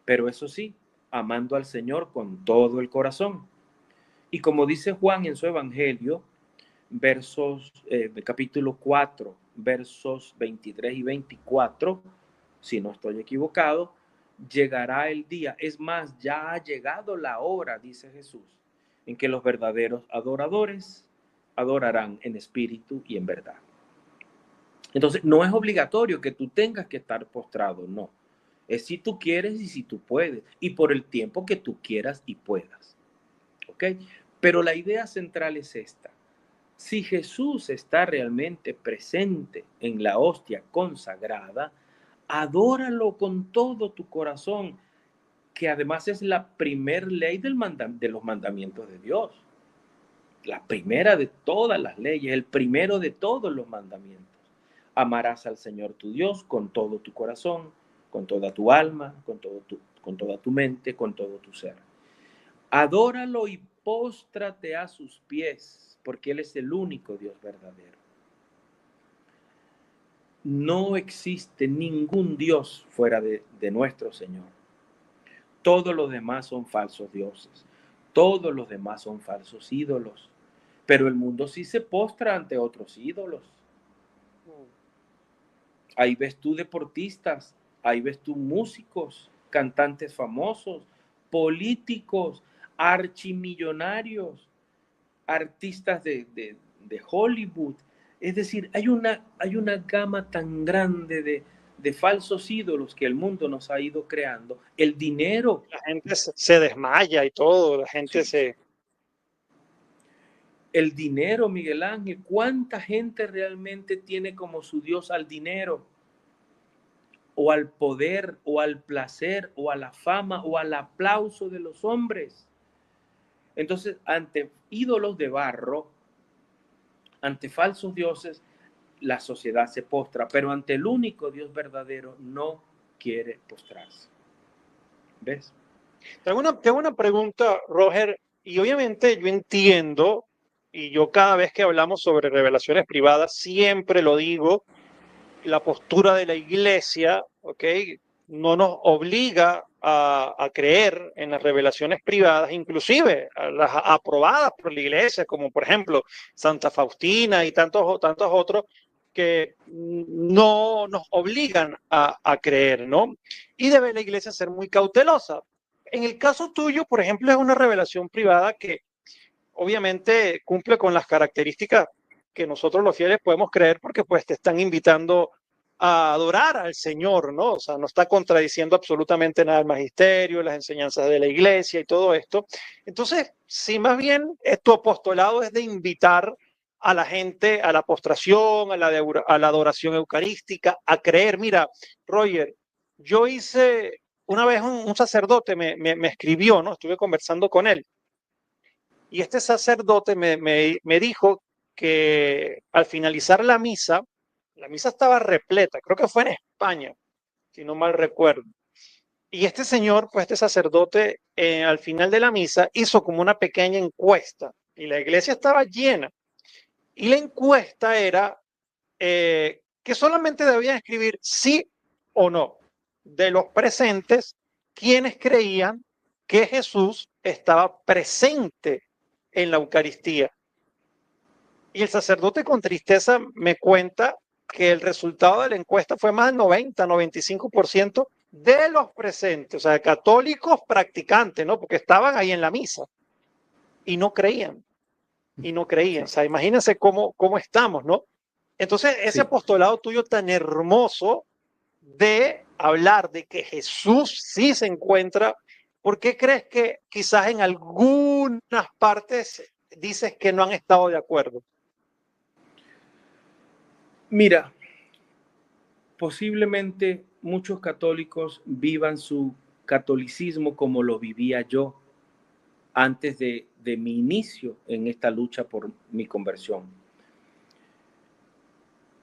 Speaker 2: Pero eso sí, amando al Señor con todo el corazón. Y como dice Juan en su Evangelio, capítulo 4, versos 23 y 24, si no estoy equivocado, llegará el día, es más, ya ha llegado la hora, dice Jesús, en que los verdaderos adoradores adorarán en espíritu y en verdad. Entonces, no es obligatorio que tú tengas que estar postrado, no. Es si tú quieres y si tú puedes, y por el tiempo que tú quieras y puedas. ¿Ok? Pero la idea central es esta. Si Jesús está realmente presente en la hostia consagrada, adóralo con todo tu corazón, que además es la primer ley de los mandamientos de Dios. La primera de todas las leyes, el primero de todos los mandamientos. Amarás al Señor tu Dios con todo tu corazón, con toda tu alma, con toda tu mente, con todo tu ser. Adóralo y póstrate a sus pies, porque Él es el único Dios verdadero. No existe ningún Dios fuera de nuestro Señor. Todos los demás son falsos dioses. Todos los demás son falsos ídolos. Pero el mundo sí se postra ante otros ídolos. Ahí ves tú deportistas, ahí ves tú músicos, cantantes famosos, políticos, archimillonarios, artistas de Hollywood. Es decir, hay una gama tan grande de falsos ídolos que el mundo nos ha ido creando. El dinero.
Speaker 1: La gente se desmaya y todo, la gente
Speaker 2: Sí.
Speaker 1: se...
Speaker 2: El dinero, Miguel Ángel. ¿Cuánta gente realmente tiene como su Dios al dinero? O al poder, o al placer, o a la fama, o al aplauso de los hombres. Entonces, ante ídolos de barro, ante falsos dioses, la sociedad se postra, pero ante el único Dios verdadero no quiere postrarse. ¿Ves?
Speaker 1: Tengo una pregunta, Roger, y obviamente yo entiendo, y yo cada vez que hablamos sobre revelaciones privadas, siempre lo digo, la postura de la iglesia, ¿ok? No nos obliga a creer en las revelaciones privadas, inclusive a las aprobadas por la iglesia, como por ejemplo Santa Faustina y tantos otros que no nos obligan a creer, ¿no? Y debe la iglesia ser muy cautelosa. En el caso tuyo, por ejemplo, es una revelación privada que obviamente cumple con las características que nosotros los fieles podemos creer porque pues te están invitando a adorar al Señor, ¿no? O sea, no está contradiciendo absolutamente nada el magisterio, las enseñanzas de la iglesia y todo esto. Entonces, si más bien tu apostolado es de invitar a la gente a la postración, a la adoración eucarística, a creer. Mira, Roger, yo hice, una vez un sacerdote me escribió, ¿no? Estuve conversando con él y este sacerdote me dijo que al finalizar la misa estaba repleta, creo que fue en España, si no mal recuerdo. Y este señor, pues este sacerdote, al final de la misa hizo como una pequeña encuesta y la iglesia estaba llena. Y la encuesta era que solamente debían escribir sí o no de los presentes quienes creían que Jesús estaba presente en la Eucaristía. Y el sacerdote con tristeza me cuenta que el resultado de la encuesta fue más del 90-95% de los presentes, o sea, católicos practicantes, ¿no? Porque estaban ahí en la misa y no creían, y no creían. O
Speaker 2: Sí.
Speaker 1: sea, imagínense cómo estamos, ¿no? Entonces, ese
Speaker 2: Sí.
Speaker 1: apostolado tuyo tan hermoso de hablar de que Jesús sí se encuentra, ¿por qué crees que quizás en algunas partes dices que no han estado de acuerdo?
Speaker 2: Mira, posiblemente muchos católicos vivan su catolicismo como lo vivía yo antes de mi inicio en esta lucha por mi conversión.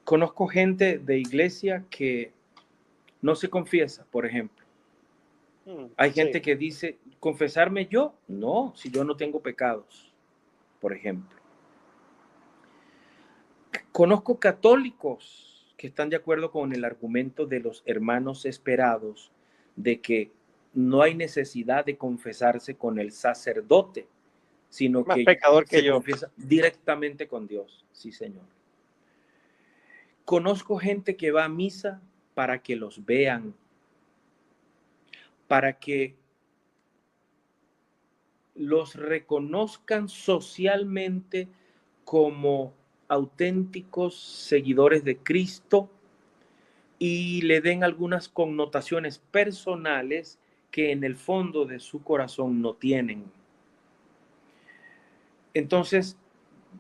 Speaker 2: Conozco gente de iglesia que no se confiesa, por ejemplo. Hay gente
Speaker 1: Sí.
Speaker 2: que dice, ¿confesarme yo? No, si yo no tengo pecados, por ejemplo. Conozco católicos que están de acuerdo con el argumento de los hermanos esperados de que no hay necesidad de confesarse con el sacerdote,
Speaker 1: Es
Speaker 2: sino
Speaker 1: más
Speaker 2: que
Speaker 1: pecador que
Speaker 2: se
Speaker 1: yo.
Speaker 2: confiesa directamente con Dios. Sí, Señor. Conozco gente que va a misa para que los vean, para que los reconozcan socialmente como auténticos seguidores de Cristo y le den algunas connotaciones personales que en el fondo de su corazón no tienen. Entonces,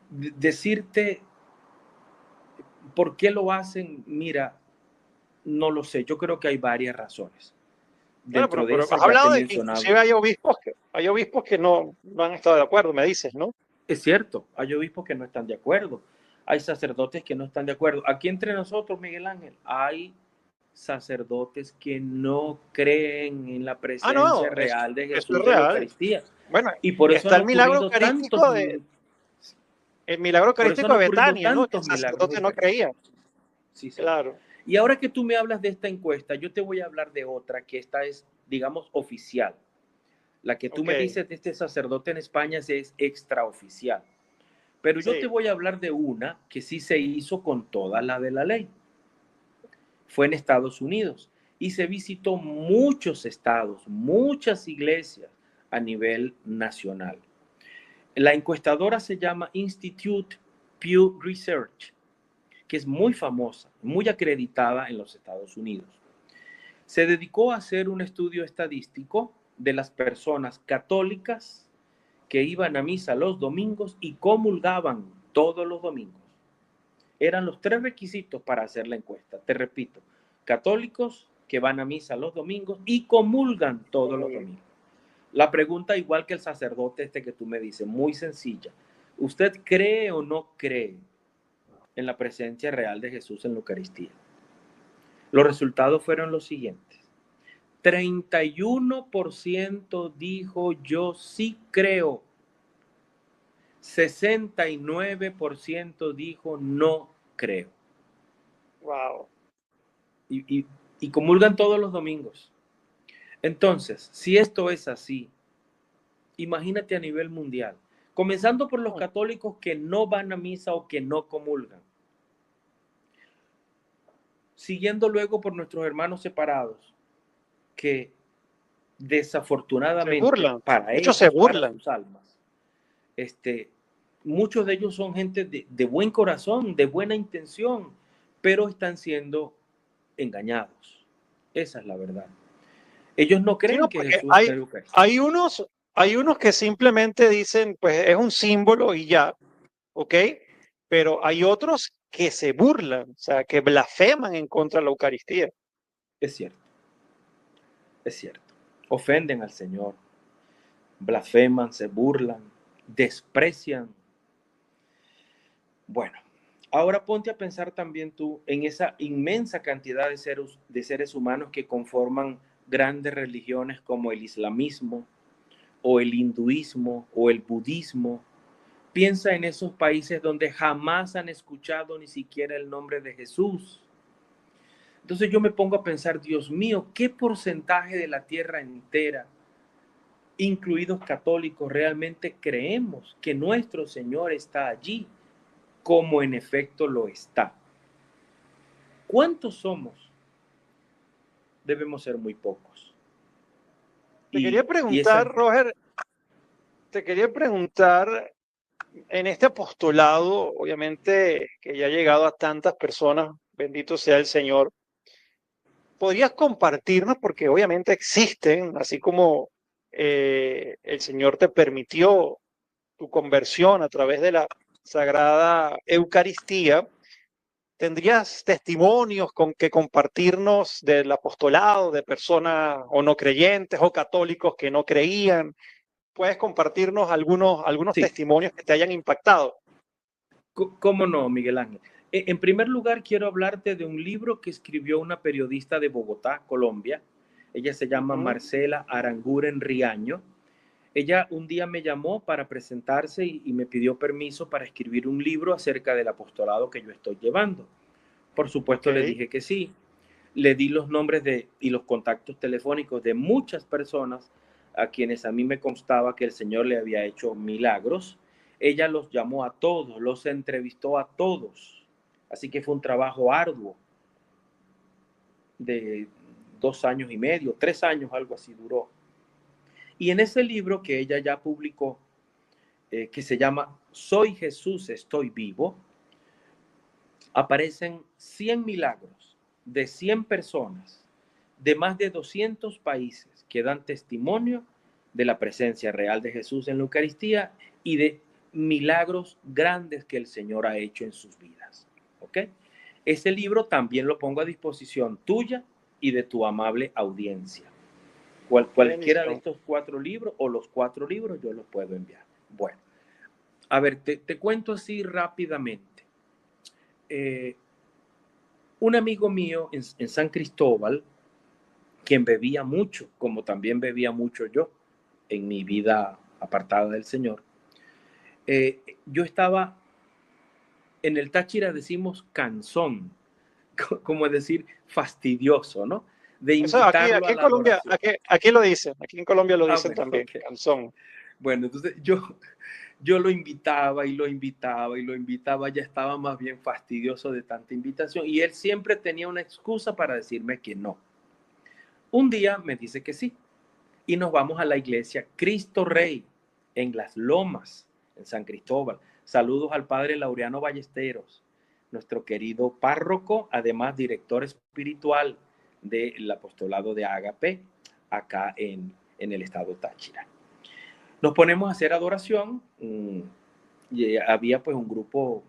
Speaker 2: decirte por qué lo hacen, mira, no lo sé. Yo creo que hay varias razones.
Speaker 1: Bueno,
Speaker 2: Dentro de
Speaker 1: pero
Speaker 2: esas
Speaker 1: has
Speaker 2: ya te
Speaker 1: hablado de que
Speaker 2: mencionaba.
Speaker 1: inclusive hay obispos que no han estado de acuerdo, me dices, ¿no?
Speaker 2: Es cierto, hay obispos que no están de acuerdo. Hay sacerdotes que no están de acuerdo. Aquí entre nosotros, Miguel Ángel, hay sacerdotes que no creen en la
Speaker 1: Ah,
Speaker 2: presencia
Speaker 1: no,
Speaker 2: real de
Speaker 1: eso es
Speaker 2: Jesús en la
Speaker 1: real.
Speaker 2: Eucaristía.
Speaker 1: Bueno,
Speaker 2: Y por eso
Speaker 1: está
Speaker 2: han ocurrido tantos,
Speaker 1: el milagro
Speaker 2: por eso
Speaker 1: eucarístico
Speaker 2: han
Speaker 1: de
Speaker 2: ocurrido
Speaker 1: Betania, ¿no? Que el
Speaker 2: tantos milagros
Speaker 1: sacerdote no creía.
Speaker 2: eucarísticos. Sí, Señor.
Speaker 1: Claro.
Speaker 2: Y ahora que tú me hablas de esta encuesta, yo te voy a hablar de otra que esta es, digamos, oficial. La que tú
Speaker 1: Ok,
Speaker 2: me dices de este sacerdote en España es extraoficial. Pero yo te
Speaker 1: sí.
Speaker 2: voy a hablar de una que sí se hizo con toda la de la ley. Fue en Estados Unidos y se visitó muchos estados, muchas iglesias a nivel nacional. La encuestadora se llama Institute Pew Research, que es muy famosa, muy acreditada en los Estados Unidos. Se dedicó a hacer un estudio estadístico de las personas católicas que iban a misa los domingos y comulgaban todos los domingos. Eran los 3 requisitos para hacer la encuesta. Te repito, católicos que van a misa los domingos y comulgan todos los domingos. La pregunta, igual que el sacerdote este que tú me dices, muy sencilla. ¿Usted cree o no cree en la presencia real de Jesús en la Eucaristía? Los resultados fueron los siguientes. 31% dijo yo sí creo. 69% dijo no creo.
Speaker 1: Wow.
Speaker 2: Y comulgan todos los domingos. Entonces, si esto es así, imagínate a nivel mundial, comenzando por los católicos que no van a misa o que no comulgan, siguiendo luego por nuestros hermanos separados, que
Speaker 1: Se
Speaker 2: desafortunadamente
Speaker 1: burlan.
Speaker 2: para
Speaker 1: Muchos se
Speaker 2: ellos, para
Speaker 1: burlan.
Speaker 2: sus almas, muchos de ellos son gente de buen corazón, de buena intención, pero están siendo engañados. Esa es la verdad. Ellos no
Speaker 1: Sí,
Speaker 2: creen
Speaker 1: no,
Speaker 2: que
Speaker 1: porque
Speaker 2: Jesús es Eucaristía.
Speaker 1: hay unos que simplemente dicen, pues es un símbolo y ya, ¿ok? Pero hay otros que se burlan, o sea, que blasfeman en contra de la Eucaristía.
Speaker 2: Es cierto, es cierto. Ofenden al Señor, blasfeman, se burlan, desprecian. Bueno, ahora ponte a pensar también tú en esa inmensa cantidad de seres humanos que conforman grandes religiones como el islamismo o el hinduismo o el budismo. Piensa en esos países donde jamás han escuchado ni siquiera el nombre de Jesús. Entonces yo me pongo a pensar, Dios mío, ¿qué porcentaje de la tierra entera, incluidos católicos, realmente creemos que nuestro Señor está allí, como en efecto lo está? ¿Cuántos somos? Debemos ser muy pocos.
Speaker 1: Te quería
Speaker 2: Y esa
Speaker 1: preguntar, Roger, te quería preguntar, en este apostolado, obviamente que ya ha llegado a tantas personas, bendito sea el Señor, ¿podrías compartirnos, porque obviamente existen, así como el Señor te permitió tu conversión a través de la Sagrada Eucaristía? ¿Tendrías testimonios con que compartirnos del apostolado de personas o no creyentes o católicos que no creían? ¿Puedes compartirnos algunos
Speaker 2: sí,
Speaker 1: testimonios que te hayan impactado?
Speaker 2: ¿cómo no, Miguel Ángel? En primer lugar, quiero hablarte de un libro que escribió una periodista de Bogotá, Colombia. Ella se llama
Speaker 1: Ujú.
Speaker 2: Marcela Aranguren Riaño. Ella un día me llamó para presentarse y me pidió permiso para escribir un libro acerca del apostolado que yo estoy llevando. Por
Speaker 1: Ok,
Speaker 2: supuesto, le dije que sí. Le di los nombres y los contactos telefónicos de muchas personas a quienes a mí me constaba que el Señor le había hecho milagros. Ella los llamó a todos, los entrevistó a todos. Así que fue un trabajo arduo de 2 años y medio, 3 años, algo así duró. Y en ese libro que ella ya publicó, que se llama Soy Jesús, estoy vivo, aparecen 100 milagros de 100 personas de más de 200 países que dan testimonio de la presencia real de Jesús en la Eucaristía y de milagros grandes que el Señor ha hecho en sus vidas. ¿Ok? Ese libro también lo pongo a disposición tuya y de tu amable audiencia.
Speaker 1: qué
Speaker 2: Cualquiera de
Speaker 1: bendición.
Speaker 2: estos 4 libros o los 4 libros yo los puedo enviar. Bueno, a ver, te cuento así rápidamente. Eh, un amigo mío en San Cristóbal, quien bebía mucho, como también bebía mucho yo en mi vida apartada del Señor, yo estaba en el Táchira, decimos cansón, como decir fastidioso, ¿no? de
Speaker 1: Eso aquí,
Speaker 2: invitarlo
Speaker 1: aquí
Speaker 2: a
Speaker 1: en
Speaker 2: la
Speaker 1: Colombia,
Speaker 2: adoración.
Speaker 1: aquí lo dicen, aquí en Colombia lo
Speaker 2: Ah,
Speaker 1: dicen
Speaker 2: bueno,
Speaker 1: también,
Speaker 2: ok.
Speaker 1: calzón.
Speaker 2: Bueno, entonces yo lo invitaba y lo invitaba y lo invitaba, ya estaba más bien fastidioso de tanta invitación y él siempre tenía una excusa para decirme que no. Un día me dice que sí y nos vamos a la iglesia Cristo Rey en Las Lomas, en San Cristóbal. Saludos al padre Laureano Ballesteros, nuestro querido párroco, además director espiritual del apostolado de Agape, acá en el estado Táchira. Nos ponemos a hacer adoración y había pues un grupo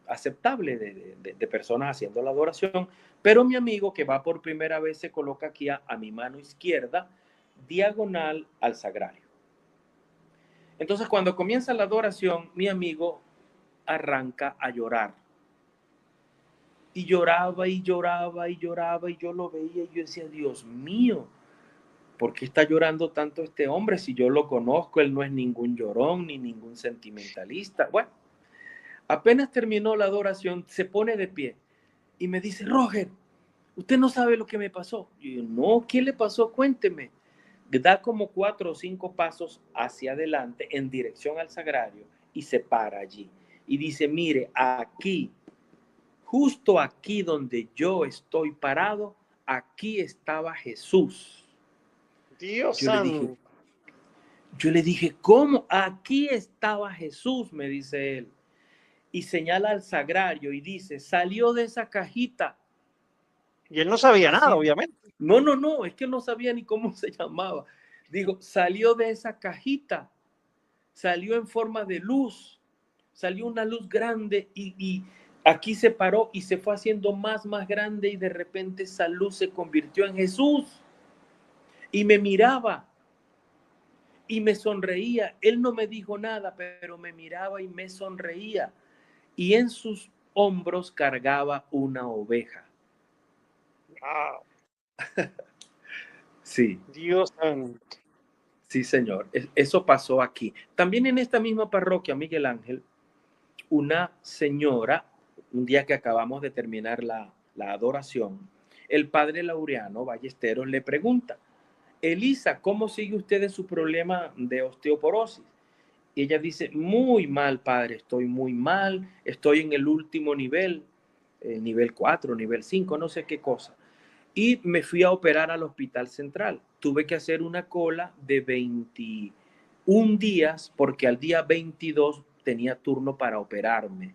Speaker 2: aceptable de personas haciendo la adoración, pero mi amigo que va por primera vez se coloca aquí a mi mano izquierda, diagonal al sagrario. Entonces cuando comienza la adoración, mi amigo arranca a llorar. Y lloraba y lloraba y lloraba y yo lo veía y yo decía, Dios mío, ¿por qué está llorando tanto este hombre? Si yo lo conozco, él no es ningún llorón ni ningún sentimentalista. Bueno, apenas terminó la adoración, se pone de pie y me dice, Roger, usted no sabe lo que me pasó. Y yo, no, ¿qué le pasó? Cuénteme. Da como 4 o 5 pasos hacia adelante en dirección al sagrario y se para allí. Y dice, mire, aquí, justo aquí donde yo estoy parado, aquí estaba Jesús.
Speaker 1: Dios
Speaker 2: Yo le dije,
Speaker 1: santo.
Speaker 2: Yo le dije, ¿cómo? Aquí estaba Jesús, me dice él. Y señala al sagrario y dice, salió de esa cajita.
Speaker 1: Y él no sabía nada,
Speaker 2: Así.
Speaker 1: obviamente.
Speaker 2: No, es que no sabía ni cómo se llamaba. Digo, salió de esa cajita. Salió en forma de luz. Salió una luz grande y aquí se paró y se fue haciendo más grande y de repente esa luz se convirtió en Jesús. Y me miraba. Y me sonreía. Él no me dijo nada, pero me miraba y me sonreía. Y en sus hombros cargaba una oveja.
Speaker 1: Wow.
Speaker 2: Sí,
Speaker 1: Dios santo.
Speaker 2: sí, señor. Eso pasó aquí. También en esta misma parroquia, Miguel Ángel, una señora, un día que acabamos de terminar la adoración, el padre Laureano Ballesteros le pregunta, Elisa, ¿cómo sigue usted de su problema de osteoporosis? Y ella dice, muy mal, padre, estoy muy mal, estoy en el último nivel, nivel 4, nivel 5, no sé qué cosa. Y me fui a operar al Hospital Central. Tuve que hacer una cola de 21 días porque al día 22 tenía turno para operarme.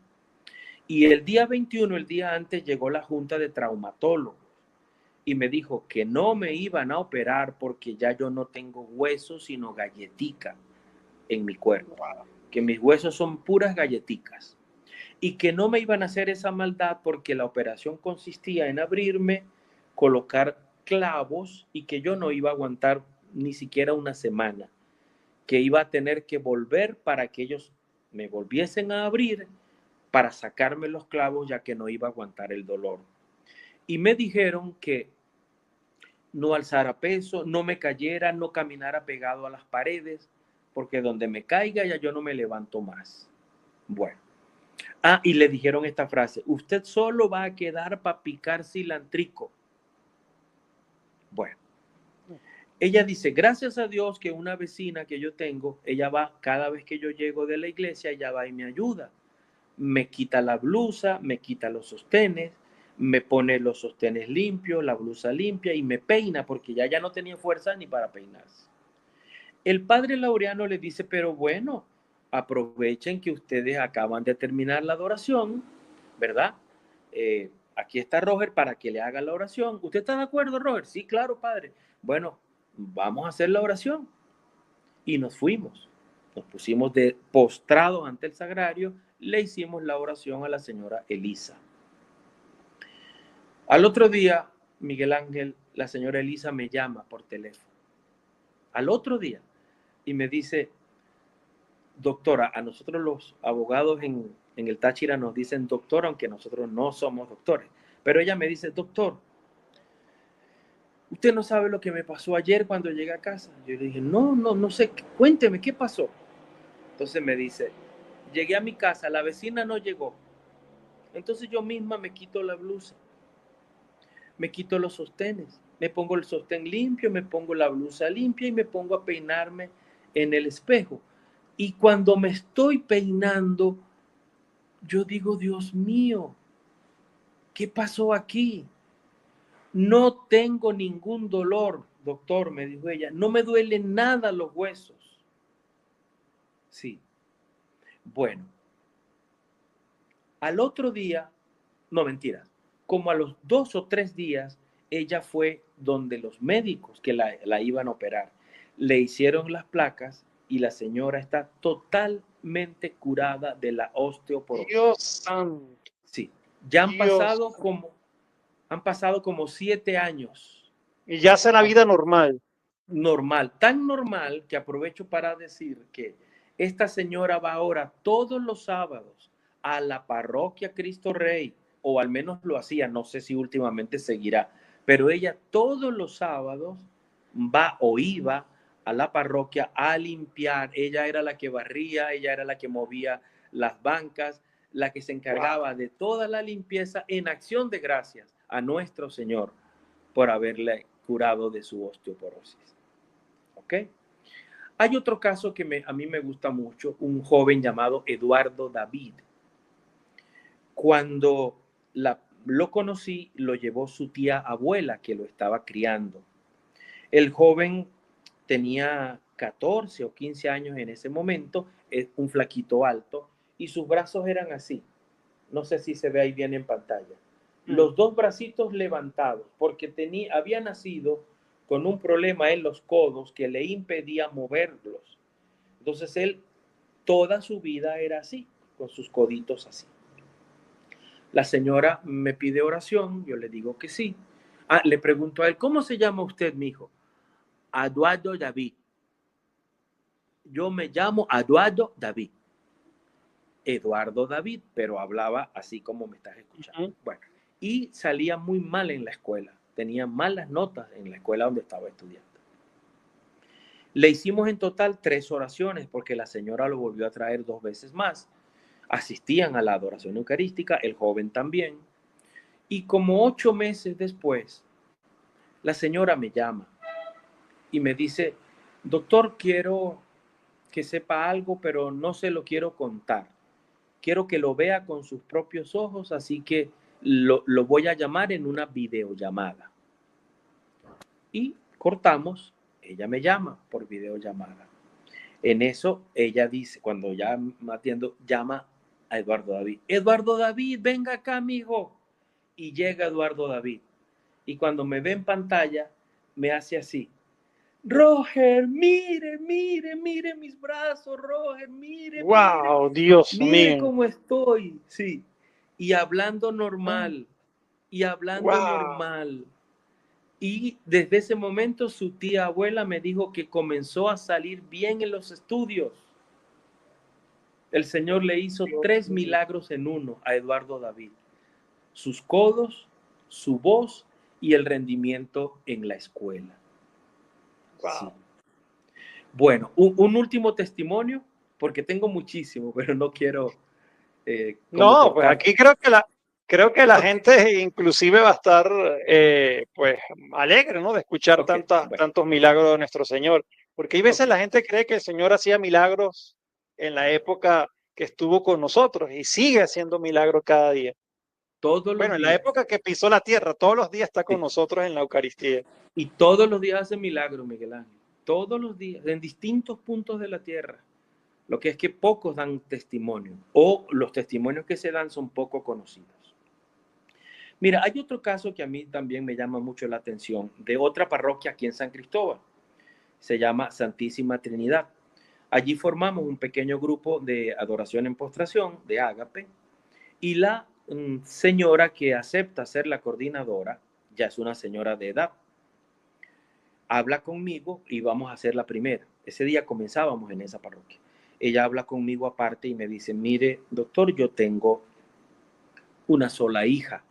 Speaker 2: Y el día 21, el día antes, llegó la junta de traumatólogos y me dijo que no me iban a operar porque ya yo no tengo huesos, sino galletica en mi cuerpo. Que mis huesos son puras galleticas y que no me iban a hacer esa maldad porque la operación consistía en abrirme, colocar clavos y que yo no iba a aguantar ni siquiera una semana, que iba a tener que volver para que ellos me volviesen a abrir para sacarme los clavos ya que no iba a aguantar el dolor. Y me dijeron que no alzara peso, no me cayera, no caminara pegado a las paredes, porque donde me caiga ya yo no me levanto más. Bueno. Y le dijeron esta frase, usted solo va a quedar para picar cilantrico. Bueno, ella dice, gracias a Dios que una vecina que yo tengo, ella va, cada vez que yo llego de la iglesia, ella va y me ayuda. Me quita la blusa, me quita los sostenes, me pone los sostenes limpios, la blusa limpia y me peina porque ya no tenía fuerza ni para peinarse. El padre Laureano le dice, pero bueno, aprovechen que ustedes acaban de terminar la adoración, ¿verdad? Aquí está Roger para que le haga la oración. ¿Usted está de acuerdo, Roger? Sí, claro, padre. Bueno, vamos a hacer la oración. Y nos fuimos. Nos pusimos de postrados ante el sagrario, le hicimos la oración a la señora Elisa. Al otro día, Miguel Ángel, la señora Elisa me llama por teléfono. Al otro día. Y me dice, doctora, a nosotros los abogados en el Táchira nos dicen doctor, aunque nosotros no somos doctores. Pero ella me dice, doctor, usted no sabe lo que me pasó ayer cuando llegué a casa. Yo le dije, no sé, cuénteme, ¿qué pasó? Entonces me dice, llegué a mi casa, la vecina no llegó. Entonces yo misma me quito la blusa. me quito los sostenes, me pongo el sostén limpio, me pongo la blusa limpia y me pongo a peinarme en el espejo. Y cuando me estoy peinando, yo digo, Dios mío, ¿qué pasó aquí? No tengo ningún dolor, doctor, me dijo ella. No me duelen nada los huesos. Sí. Bueno, al otro día, no mentira, como a los 2 o 3 días, ella fue donde los médicos que la iban a operar. Le hicieron las placas y la señora está totalmente curada de la osteoporosis.
Speaker 1: Dios santo,
Speaker 2: Sí, ya
Speaker 1: Dios.
Speaker 2: han pasado como 7 años.
Speaker 1: Y ya hace la vida normal.
Speaker 2: Normal, tan normal que aprovecho para decir que esta señora va ahora todos los sábados a la parroquia Cristo Rey, o al menos lo hacía, no sé si últimamente seguirá, pero ella todos los sábados va o iba a la parroquia a limpiar. Ella era la que barría, ella era la que movía las bancas, la que se encargaba de toda la limpieza en acción de gracias a nuestro Señor por haberle curado de su osteoporosis. ¿Ok? Hay otro caso que a mí me gusta mucho, un joven llamado Eduardo David. Cuando lo conocí, lo llevó su tía abuela que lo estaba criando. El joven tenía 14 o 15 años en ese momento, es un flaquito alto, y sus brazos eran así. No sé si se ve ahí bien en pantalla. Los dos bracitos levantados, porque había nacido con un problema en los codos que le impedía moverlos. Entonces él toda su vida era así, con sus coditos así. La señora me pide oración, yo le digo que sí. Le pregunto a él, ¿cómo se llama usted, mijo? Eduardo David. Yo me llamo Eduardo David. Eduardo David, pero hablaba así como me estás escuchando. Bueno, y salía muy mal en la escuela. Tenía malas notas en la escuela donde estaba estudiando. Le hicimos en total 3 oraciones porque la señora lo volvió a traer 2 veces más. Asistían a la adoración eucarística, el joven también. Y como 8 meses después, la señora me llama y me dice, doctor, quiero que sepa algo, pero no se lo quiero contar. Quiero que lo vea con sus propios ojos, así que lo voy a llamar en una videollamada. Y cortamos, ella me llama por videollamada. En eso ella dice, cuando ya me atiendo, llama a Eduardo David. Eduardo David, venga acá, mijo. Y llega Eduardo David. Y cuando me ve en pantalla, me hace así. Roger, mire, mire, mire mis brazos, Roger, mire,
Speaker 1: Wow,
Speaker 2: mire,
Speaker 1: Dios
Speaker 2: mire
Speaker 1: mío.
Speaker 2: cómo estoy. Sí. Y hablando normal, y hablando
Speaker 1: Wow.
Speaker 2: normal. Y desde ese momento su tía abuela me dijo que comenzó a salir bien en los estudios. El Señor le hizo 3 milagros en uno a Eduardo David. Sus codos, su voz y el rendimiento en la escuela.
Speaker 1: Wow.
Speaker 2: Sí. Bueno, un último testimonio, porque tengo muchísimo, pero no quiero como
Speaker 1: No, pues
Speaker 2: cortar.
Speaker 1: aquí creo que la gente inclusive va a estar pues alegre, ¿no? De escuchar
Speaker 2: Okay, bueno.
Speaker 1: tantos milagros de nuestro Señor. Porque hay veces
Speaker 2: Okay.
Speaker 1: la gente cree que el Señor hacía milagros en la época que estuvo con nosotros y sigue haciendo milagros cada día.
Speaker 2: Todos
Speaker 1: Bueno,
Speaker 2: los
Speaker 1: en la
Speaker 2: días.
Speaker 1: época que pisó la tierra, todos los días está con
Speaker 2: Sí.
Speaker 1: nosotros en la Eucaristía.
Speaker 2: Y todos los días hace milagros, Miguel Ángel. Todos los días, en distintos puntos de la tierra. Lo que es que pocos dan testimonio, o los testimonios que se dan son poco conocidos. Mira, hay otro caso que a mí también me llama mucho la atención, de otra parroquia aquí en San Cristóbal. Se llama Santísima Trinidad. Allí formamos un pequeño grupo de adoración en postración, de ágape, y la señora que acepta ser la coordinadora, ya es una señora de edad, habla conmigo y vamos a hacer la primera. Ese día comenzábamos en esa parroquia. Ella habla conmigo aparte y me dice, mire, doctor, yo tengo una sola hija.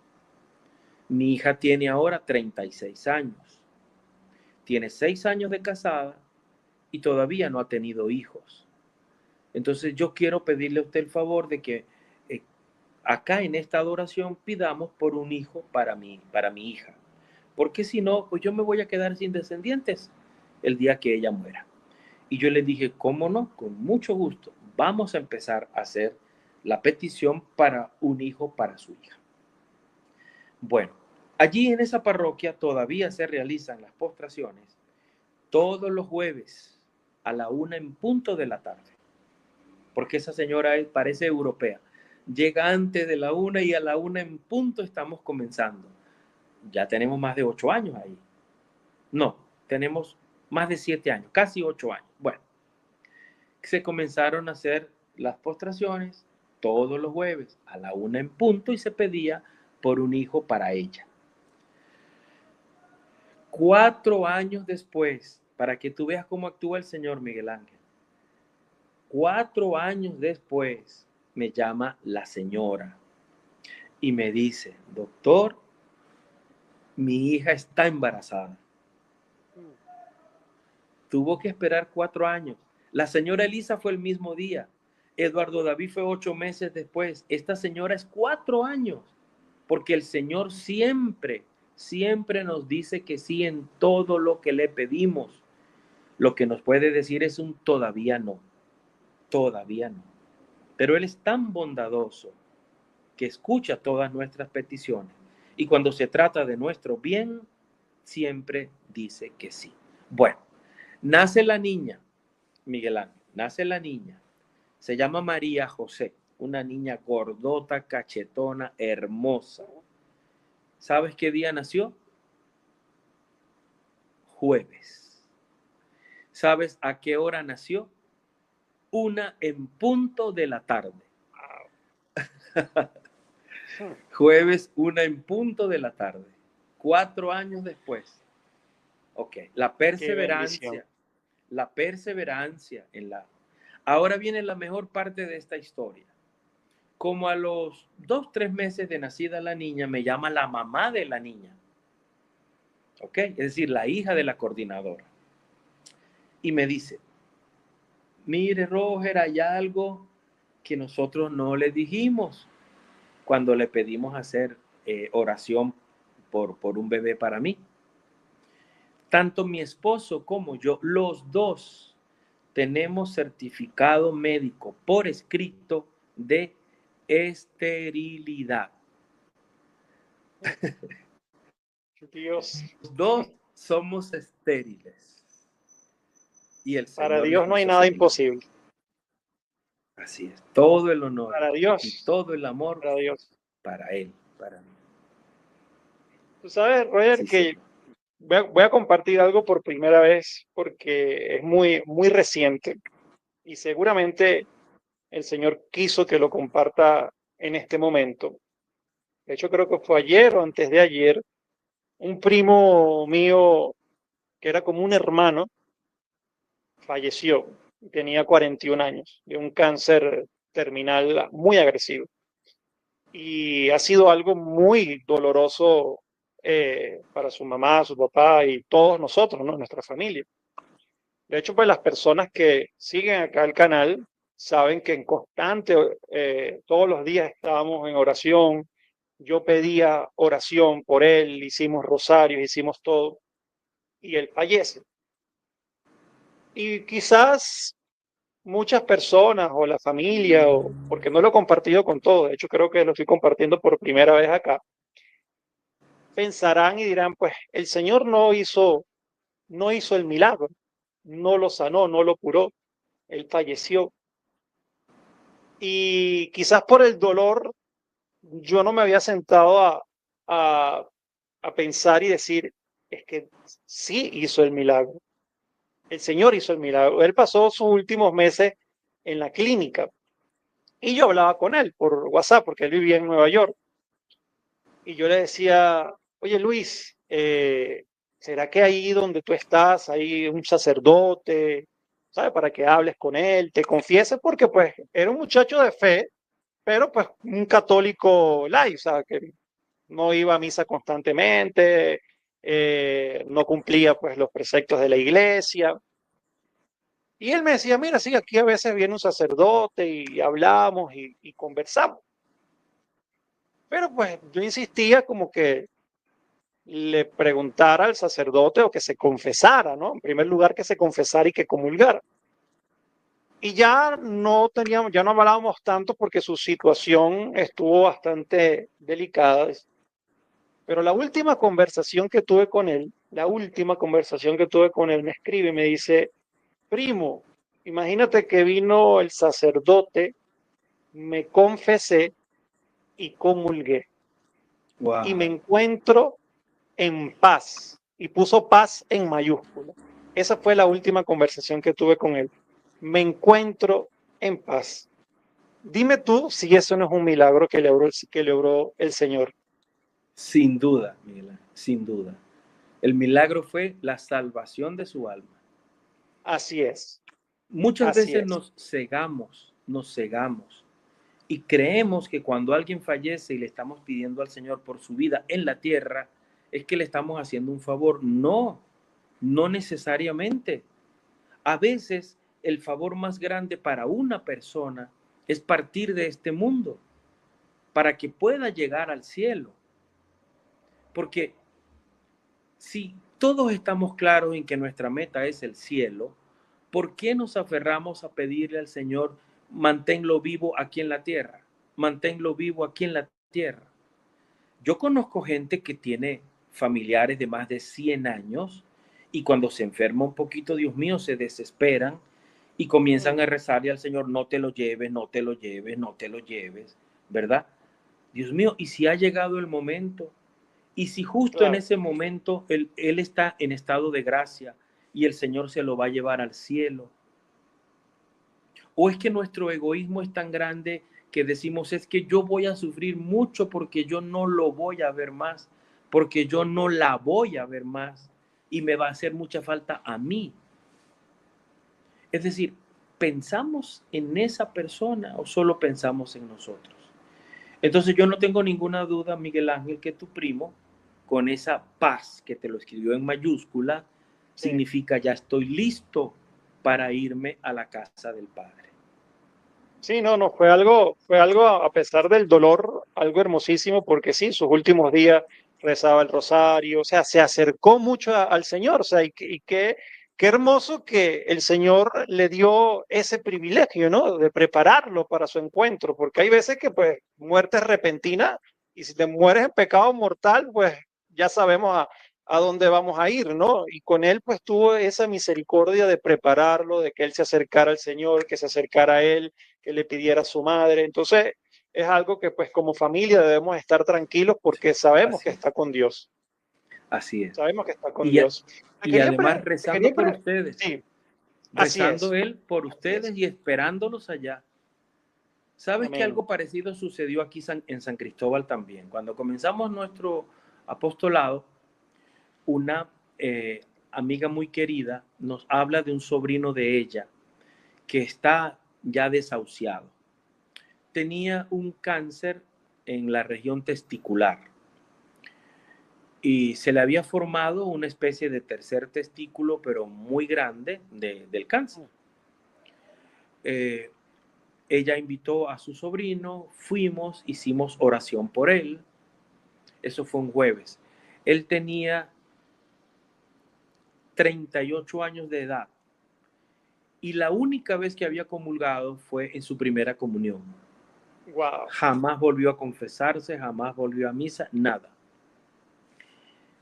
Speaker 2: Mi hija tiene ahora 36 años. Tiene 6 años de casada y todavía no ha tenido hijos. Entonces yo quiero pedirle a usted el favor de que acá en esta adoración pidamos por un hijo para mí, para mi hija. porque si no, pues yo me voy a quedar sin descendientes el día que ella muera. Y yo le dije, ¿cómo no? Con mucho gusto. Vamos a empezar a hacer la petición para un hijo para su hija. Bueno, allí en esa parroquia todavía se realizan las postraciones todos los jueves a la 1 en punto de la tarde. Porque esa señora parece europea. Llega antes de la 1 y a la 1 en punto estamos comenzando. Ya tenemos más de 8 años ahí. No, tenemos más de 7 años, casi 8 años. Bueno, se comenzaron a hacer las postraciones todos los jueves a la 1 en punto y se pedía por un hijo para ella. 4 años después, para que tú veas cómo actúa el Señor, Miguel Ángel. 4 años después me llama la señora y me dice, doctor, mi hija está embarazada. Tuvo que esperar 4 años. La señora Elisa fue el mismo día. Eduardo David fue 8 meses después. Esta señora es 4 años. Porque el Señor siempre, siempre nos dice que sí en todo lo que le pedimos. Lo que nos puede decir es un todavía no. Todavía no. Pero Él es tan bondadoso que escucha todas nuestras peticiones. Y cuando se trata de nuestro bien, siempre dice que sí. Bueno, nace la niña, Miguel Ángel, nace la niña. Se llama María José, una niña gordota, cachetona, hermosa. ¿Sabes qué día nació? Jueves. ¿Sabes a qué hora nació? 1 en punto de la tarde. Jueves, 1 en punto de la tarde. 4 años después. Ok, la perseverancia en la... Ahora viene la mejor parte de esta historia. Como a los 2, 3 meses de nacida la niña, me llama la mamá de la niña. Ok, es decir, la hija de la coordinadora. Y me dice, mire, Roger, hay algo que nosotros no le dijimos cuando le pedimos hacer oración por un bebé para mí. Tanto mi esposo como yo, los dos, tenemos certificado médico por escrito de esterilidad.
Speaker 1: Dios.
Speaker 2: Los dos somos estériles. Y el
Speaker 1: Para
Speaker 2: Señor
Speaker 1: Dios
Speaker 2: nos
Speaker 1: no hay
Speaker 2: hizo
Speaker 1: nada
Speaker 2: seguir.
Speaker 1: imposible.
Speaker 2: Así es. Todo el honor
Speaker 1: Para
Speaker 2: y
Speaker 1: Dios.
Speaker 2: todo el amor
Speaker 1: Para Dios.
Speaker 2: para Él, para mí.
Speaker 1: Tú sabes, Roger,
Speaker 2: Sí,
Speaker 1: que
Speaker 2: Señor.
Speaker 1: voy a compartir algo por primera vez porque es muy, muy reciente y seguramente el Señor quiso que lo comparta en este momento. De hecho, creo que fue ayer o antes de ayer, un primo mío que era como un hermano falleció. Tenía 41 años de un cáncer terminal muy agresivo. Y ha sido algo muy doloroso para su mamá, su papá y todos nosotros, ¿no? Nuestra familia. De hecho, pues las personas que siguen acá el canal saben que en constante, todos los días estábamos en oración. Yo pedía oración por él, hicimos rosarios, hicimos todo, y él fallece. Y quizás muchas personas o la familia, o porque no lo he compartido con todos, de hecho creo que lo estoy compartiendo por primera vez acá, pensarán y dirán, pues el Señor no hizo el milagro, no lo sanó, no lo curó, él falleció. Y quizás por el dolor yo no me había sentado a, a pensar y decir, es que sí hizo el milagro, el Señor hizo el milagro. Él pasó sus últimos meses en la clínica y yo hablaba con él por WhatsApp porque él vivía en Nueva York. Y yo le decía, oye Luis, ¿será que ahí donde tú estás hay un sacerdote, ¿sabes? Para que hables con él, te confieses, porque pues era un muchacho de fe, pero pues un católico light, o sea, que no iba a misa constantemente, no cumplía pues los preceptos de la iglesia. Y él me decía, mira, sí, aquí a veces viene un sacerdote y hablamos y conversamos. Pero pues yo insistía como que le preguntara al sacerdote o que se confesara, ¿no? En primer lugar, que se confesara y que comulgara. Y ya no teníamos, ya no hablábamos tanto porque su situación estuvo bastante delicada. Pero la última conversación que tuve con él, la última conversación que tuve con él, me escribe y me dice, primo, imagínate que vino el sacerdote, me confesé y comulgué y me
Speaker 2: Wow.
Speaker 1: encuentro en paz. Y puso paz en mayúscula. Esa fue la última conversación que tuve con él. Me encuentro en paz. Dime tú si eso no es un milagro que logró el Señor.
Speaker 2: Sin duda, Miguel, sin duda. El milagro fue la salvación de su alma.
Speaker 1: Así es,
Speaker 2: Muchas
Speaker 1: así
Speaker 2: veces
Speaker 1: es.
Speaker 2: nos cegamos y creemos que cuando alguien fallece y le estamos pidiendo al Señor por su vida en la tierra, es que le estamos haciendo un favor. No, no necesariamente. A veces el favor más grande para una persona es partir de este mundo para que pueda llegar al cielo. Porque si todos estamos claros en que nuestra meta es el cielo, ¿por qué nos aferramos a pedirle al Señor, manténlo vivo aquí en la tierra? Manténlo vivo aquí en la tierra. Yo conozco gente que tiene familiares de más de 100 años y cuando se enferma un poquito, Dios mío, se desesperan y comienzan a
Speaker 1: Mm,
Speaker 2: rezarle al Señor, no te lo lleves, no te lo lleves, no te lo lleves, ¿verdad? Dios mío, ¿y si ha llegado el momento? ¿Y si justo en
Speaker 1: claro,
Speaker 2: ese momento él está en estado de gracia y el Señor se lo va a llevar al cielo? ¿O es que nuestro egoísmo es tan grande que decimos es que yo voy a sufrir mucho porque yo no lo voy a ver más, porque yo no la voy a ver más y me va a hacer mucha falta a mí? Es decir, ¿pensamos en esa persona o solo pensamos en nosotros? Entonces yo no tengo ninguna duda, Miguel Ángel, que tu primo, con esa paz que te lo escribió en mayúscula,
Speaker 1: sí.
Speaker 2: significa ya estoy listo para irme a la casa del Padre.
Speaker 1: Sí, no, no, fue algo a pesar del dolor, algo hermosísimo, porque sí, sus últimos días rezaba el rosario, o sea, se acercó mucho al Señor, o sea, qué hermoso que el Señor le dio ese privilegio, ¿no? De prepararlo para su encuentro, porque hay veces que, pues, muerte repentina, y si te mueres en pecado mortal, pues ya sabemos a dónde vamos a ir, ¿no? Y con él, pues, tuvo esa misericordia de prepararlo, de que él se acercara al Señor, que se acercara a él, que le pidiera a su madre. Entonces, es algo que pues como familia debemos estar tranquilos porque sabemos que
Speaker 2: Así es,
Speaker 1: está con Dios.
Speaker 2: así es.
Speaker 1: Sabemos que está con
Speaker 2: Y,
Speaker 1: Dios.
Speaker 2: y además
Speaker 1: Te quería
Speaker 2: rezando por ustedes,
Speaker 1: sí, así
Speaker 2: rezando
Speaker 1: es.
Speaker 2: Él por
Speaker 1: Así
Speaker 2: ustedes
Speaker 1: es.
Speaker 2: y esperándolos allá. ¿Sabes que
Speaker 1: Amén.
Speaker 2: algo parecido sucedió aquí en San Cristóbal también? Cuando comenzamos nuestro apostolado, una amiga muy querida nos habla de un sobrino de ella que está ya desahuciado. Tenía un cáncer en la región testicular y se le había formado una especie de tercer testículo, pero muy grande del cáncer. Eh, Ella invitó a su sobrino, fuimos, hicimos oración por él. Eso fue un jueves. Él tenía 38 años de edad y la única vez que había comulgado fue en su primera comunión.
Speaker 1: Wow.
Speaker 2: Jamás volvió a confesarse, jamás volvió a misa, nada.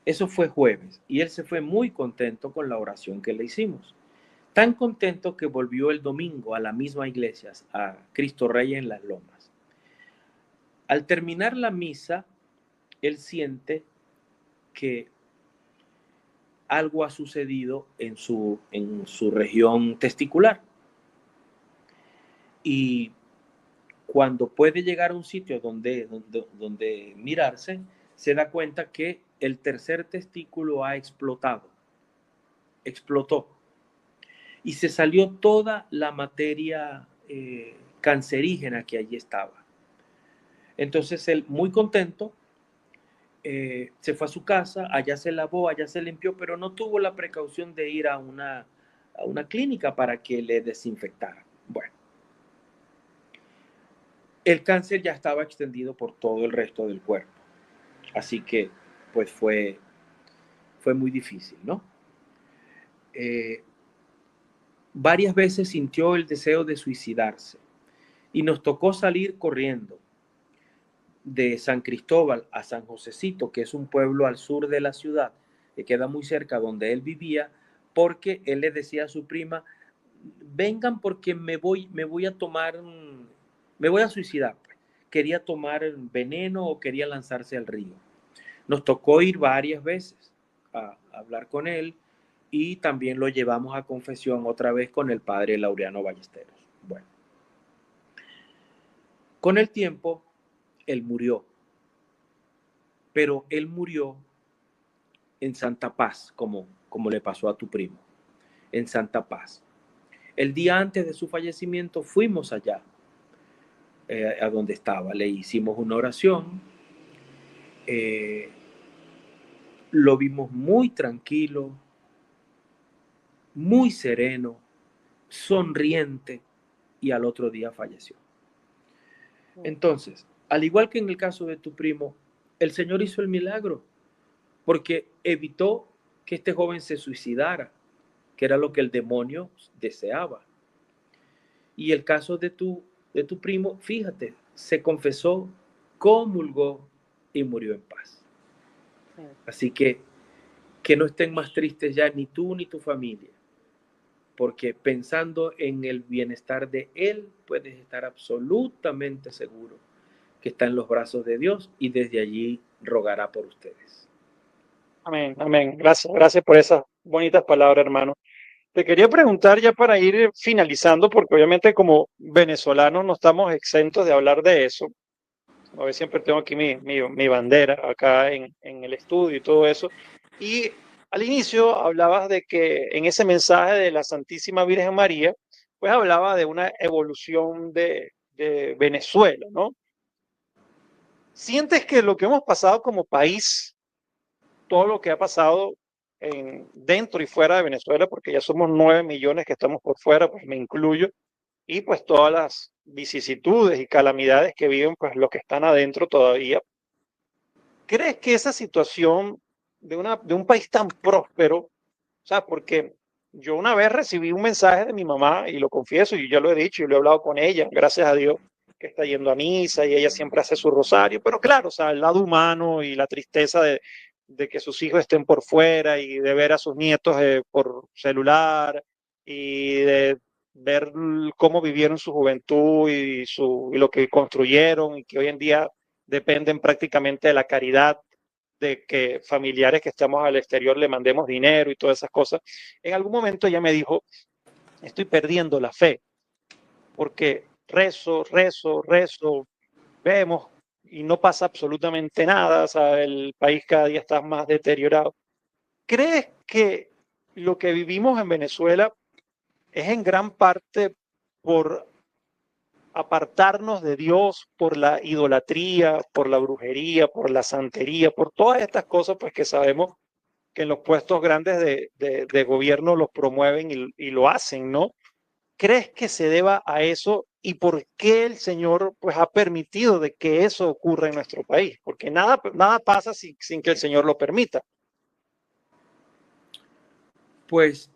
Speaker 2: Eso fue jueves y él se fue muy contento con la oración que le hicimos. Tan contento que volvió el domingo a la misma iglesia, a Cristo Rey en las Lomas. Al terminar la misa, él siente que algo ha sucedido en su región testicular. Y cuando puede llegar a un sitio donde mirarse, se da cuenta que el tercer testículo ha explotado, explotó. Y se salió toda la materia cancerígena que allí estaba. Entonces él, muy contento, se fue a su casa, allá se lavó, allá se limpió, pero no tuvo la precaución de ir a una clínica para que le desinfectaran. Bueno, el cáncer ya estaba extendido por todo el resto del cuerpo, así que pues fue fue muy difícil, ¿no? Varias veces sintió el deseo de suicidarse y nos tocó salir corriendo de San Cristóbal a San Josecito, que es un pueblo al sur de la ciudad, que queda muy cerca donde él vivía, porque él le decía a su prima, vengan porque me voy a tomar, me voy a suicidar. Quería tomar veneno o quería lanzarse al río. Nos tocó ir varias veces a hablar con él y también lo llevamos a confesión otra vez con el padre Laureano Ballesteros. Bueno, con el tiempo, él murió, pero él murió en Santa Paz, como le pasó a tu primo, en Santa Paz. El día antes de su fallecimiento fuimos allá, a donde estaba, le hicimos una oración, lo vimos muy tranquilo, muy sereno, sonriente, y al otro día falleció. Entonces, al igual que en el caso de tu primo, el Señor hizo el milagro, porque evitó que este joven se suicidara, que era lo que el demonio deseaba. Y el caso de tu primo, fíjate, se confesó, comulgó y murió en paz. Así que no estén más tristes ya ni tú ni tu familia, porque pensando en el bienestar de él, puedes estar absolutamente seguro que está en los brazos de Dios y desde allí rogará por ustedes.
Speaker 1: Amén, amén. Gracias, gracias por esas bonitas palabras, hermano. Te quería preguntar ya para ir finalizando, porque obviamente como venezolanos no estamos exentos de hablar de eso. A ver, siempre tengo aquí mi bandera acá en el estudio y todo eso. Y al inicio hablabas de que en ese mensaje de la Santísima Virgen María, pues hablaba de una evolución de Venezuela, ¿no? ¿Sientes que lo que hemos pasado como país, todo lo que ha pasado dentro y fuera de Venezuela, porque ya somos 9 millones que estamos por fuera, pues me incluyo, y pues todas las vicisitudes y calamidades que viven pues los que están adentro todavía? ¿Crees que esa situación de un país tan próspero, o sea, porque yo una vez recibí un mensaje de mi mamá, y lo confieso, y ya lo he dicho, y lo he hablado con ella, gracias a Dios, que está yendo a misa y ella siempre hace su rosario, pero claro, o sea, el lado humano y la tristeza de que sus hijos estén por fuera y de ver a sus nietos por celular y de ver cómo vivieron su juventud y lo que construyeron y que hoy en día dependen prácticamente de la caridad, de que familiares que estamos al exterior le mandemos dinero y todas esas cosas. En algún momento ella me dijo, estoy perdiendo la fe, porque rezo, vemos y no pasa absolutamente nada, o sea, el país cada día está más deteriorado. ¿Crees que lo que vivimos en Venezuela es en gran parte por apartarnos de Dios, por la idolatría, por la brujería, por la santería, por todas estas cosas, pues que sabemos que en los puestos grandes de gobierno los promueven y lo hacen, ¿no? ¿Crees que se deba a eso y por qué el Señor pues ha permitido de que eso ocurra en nuestro país? Porque nada pasa sin que el Señor lo permita.
Speaker 2: Pues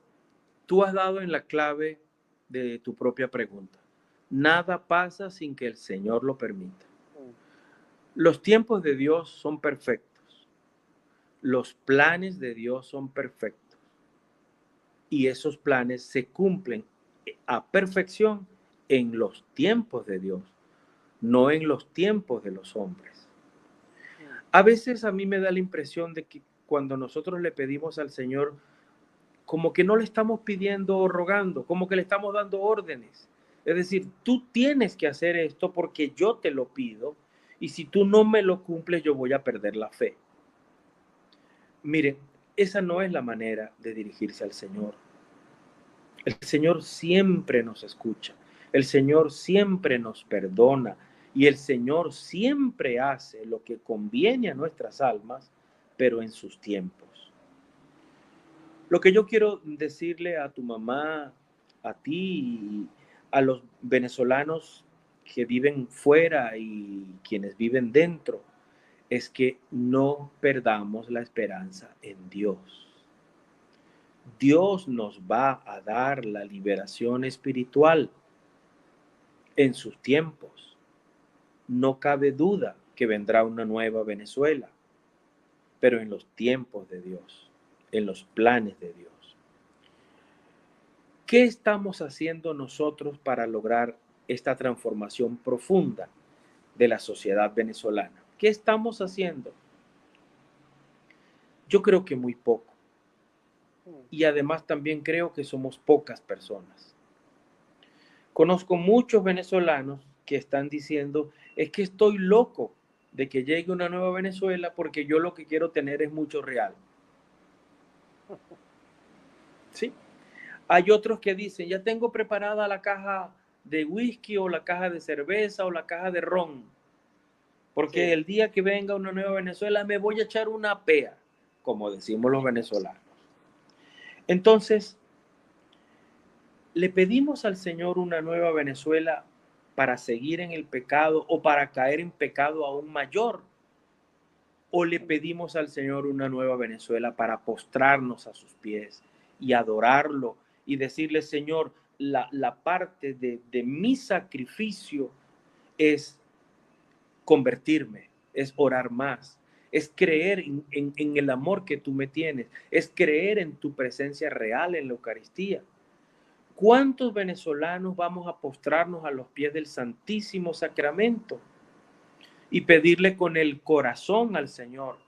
Speaker 2: tú has dado en la clave de tu propia pregunta. Nada pasa sin que el Señor lo permita. Los tiempos de Dios son perfectos. Los planes de Dios son perfectos. Y esos planes se cumplen a perfección en los tiempos de Dios, no en los tiempos de los hombres. A veces a mí me da la impresión de que cuando nosotros le pedimos al Señor, como que no le estamos pidiendo o rogando, como que le estamos dando órdenes. Es decir, tú tienes que hacer esto porque yo te lo pido y si tú no me lo cumples yo voy a perder la fe. Miren, esa no es la manera de dirigirse al Señor. El Señor siempre nos escucha, el Señor siempre nos perdona y el Señor siempre hace lo que conviene a nuestras almas, pero en sus tiempos. Lo que yo quiero decirle a tu mamá, a ti y a los venezolanos que viven fuera y quienes viven dentro, es que no perdamos la esperanza en Dios. Dios nos va a dar la liberación espiritual en sus tiempos. No cabe duda que vendrá una nueva Venezuela, pero en los tiempos de Dios, en los planes de Dios. ¿Qué estamos haciendo nosotros para lograr esta transformación profunda de la sociedad venezolana? ¿Qué estamos haciendo? Yo creo que muy poco. Y además también creo que somos pocas personas. Conozco muchos venezolanos que están diciendo, es que estoy loco de que llegue una nueva Venezuela porque yo lo que quiero tener es mucho real. ¿Sí? Hay otros que dicen, ya tengo preparada la caja de whisky o la caja de cerveza o la caja de ron, porque sí, el día que venga una nueva Venezuela me voy a echar una pea, como decimos los venezolanos. Entonces, ¿le pedimos al Señor una nueva Venezuela para seguir en el pecado o para caer en pecado aún mayor? ¿O le pedimos al Señor una nueva Venezuela para postrarnos a sus pies y adorarlo y decirle, Señor, la parte de mi sacrificio es convertirme, es orar más, es creer en el amor que tú me tienes, es creer en tu presencia real en la Eucaristía? ¿Cuántos venezolanos vamos a postrarnos a los pies del Santísimo Sacramento y pedirle con el corazón al Señor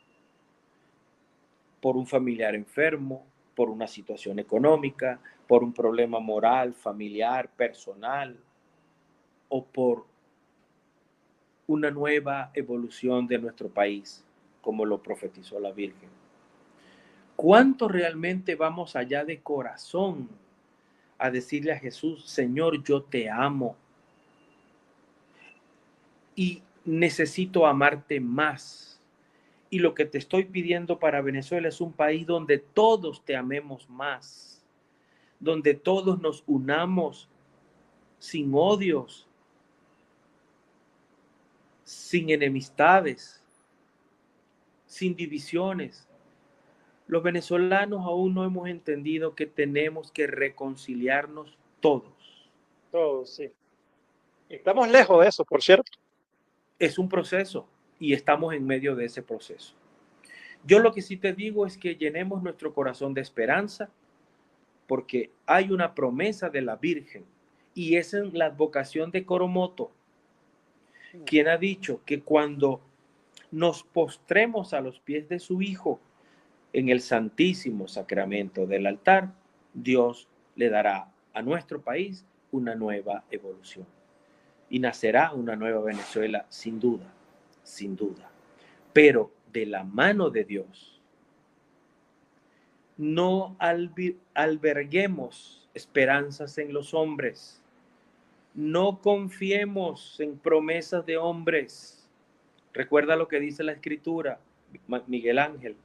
Speaker 2: por un familiar enfermo, por una situación económica, por un problema moral, familiar, personal, o por una nueva evolución de nuestro país, como lo profetizó la Virgen? ¿Cuánto realmente vamos allá de corazón a decirle a Jesús, Señor, yo te amo y necesito amarte más? Y lo que te estoy pidiendo para Venezuela es un país donde todos te amemos más, donde todos nos unamos sin odios, sin enemistades, sin divisiones. Los venezolanos aún no hemos entendido que tenemos que reconciliarnos todos.
Speaker 1: Todos, sí. Estamos lejos de eso, por cierto.
Speaker 2: Es un proceso y estamos en medio de ese proceso. Yo lo que sí te digo es que llenemos nuestro corazón de esperanza, porque hay una promesa de la Virgen y esa es la advocación de Coromoto, quien ha dicho que cuando nos postremos a los pies de su Hijo en el Santísimo Sacramento del altar, Dios le dará a nuestro país una nueva evolución y nacerá una nueva Venezuela, sin duda, sin duda, pero de la mano de Dios. No alberguemos esperanzas en los hombres. No confiemos en promesas de hombres. Recuerda lo que dice la Escritura, Miguel Ángel.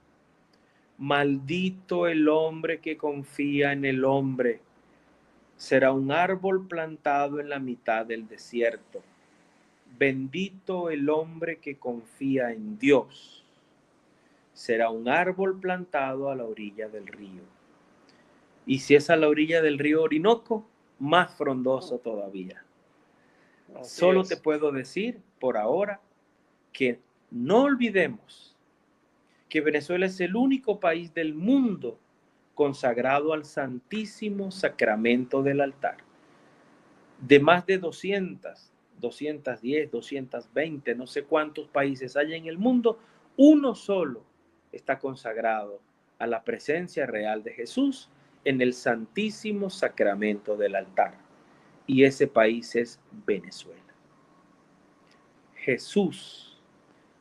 Speaker 2: Maldito el hombre que confía en el hombre. Será un árbol plantado en la mitad del desierto. Bendito el hombre que confía en Dios. Será un árbol plantado a la orilla del río. Y si es a la orilla del río Orinoco, más frondoso todavía. Solo te puedo decir por ahora que no olvidemos que Venezuela es el único país del mundo consagrado al Santísimo Sacramento del altar. De más de 200, 210, 220, no sé cuántos países hay en el mundo, uno solo está consagrado a la presencia real de Jesús en el Santísimo Sacramento del altar. Y ese país es Venezuela. Jesús,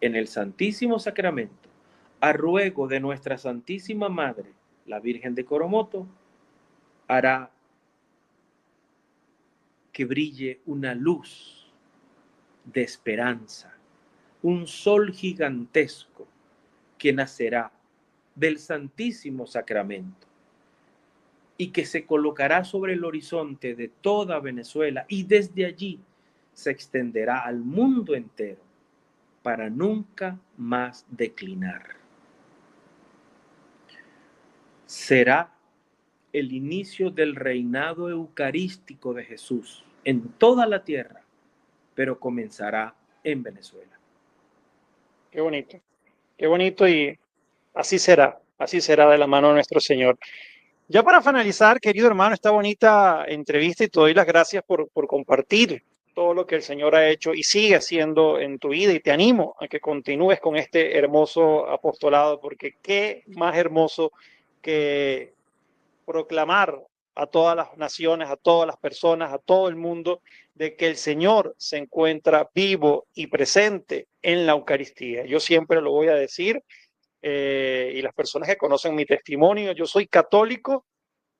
Speaker 2: en el Santísimo Sacramento, a ruego de nuestra Santísima Madre, la Virgen de Coromoto, hará que brille una luz de esperanza, un sol gigantesco que nacerá del Santísimo Sacramento y que se colocará sobre el horizonte de toda Venezuela y desde allí se extenderá al mundo entero para nunca más declinar. Será el inicio del reinado eucarístico de Jesús en toda la tierra, pero comenzará en Venezuela.
Speaker 1: qué bonito y así será de la mano de nuestro Señor. Ya para finalizar, querido hermano, esta bonita entrevista y te doy las gracias por compartir todo lo que el Señor ha hecho y sigue haciendo en tu vida y te animo a que continúes con este hermoso apostolado porque qué más hermoso que proclamar a todas las naciones, a todas las personas, a todo el mundo, de que el Señor se encuentra vivo y presente en la Eucaristía. Yo siempre lo voy a decir, y las personas que conocen mi testimonio, yo soy católico,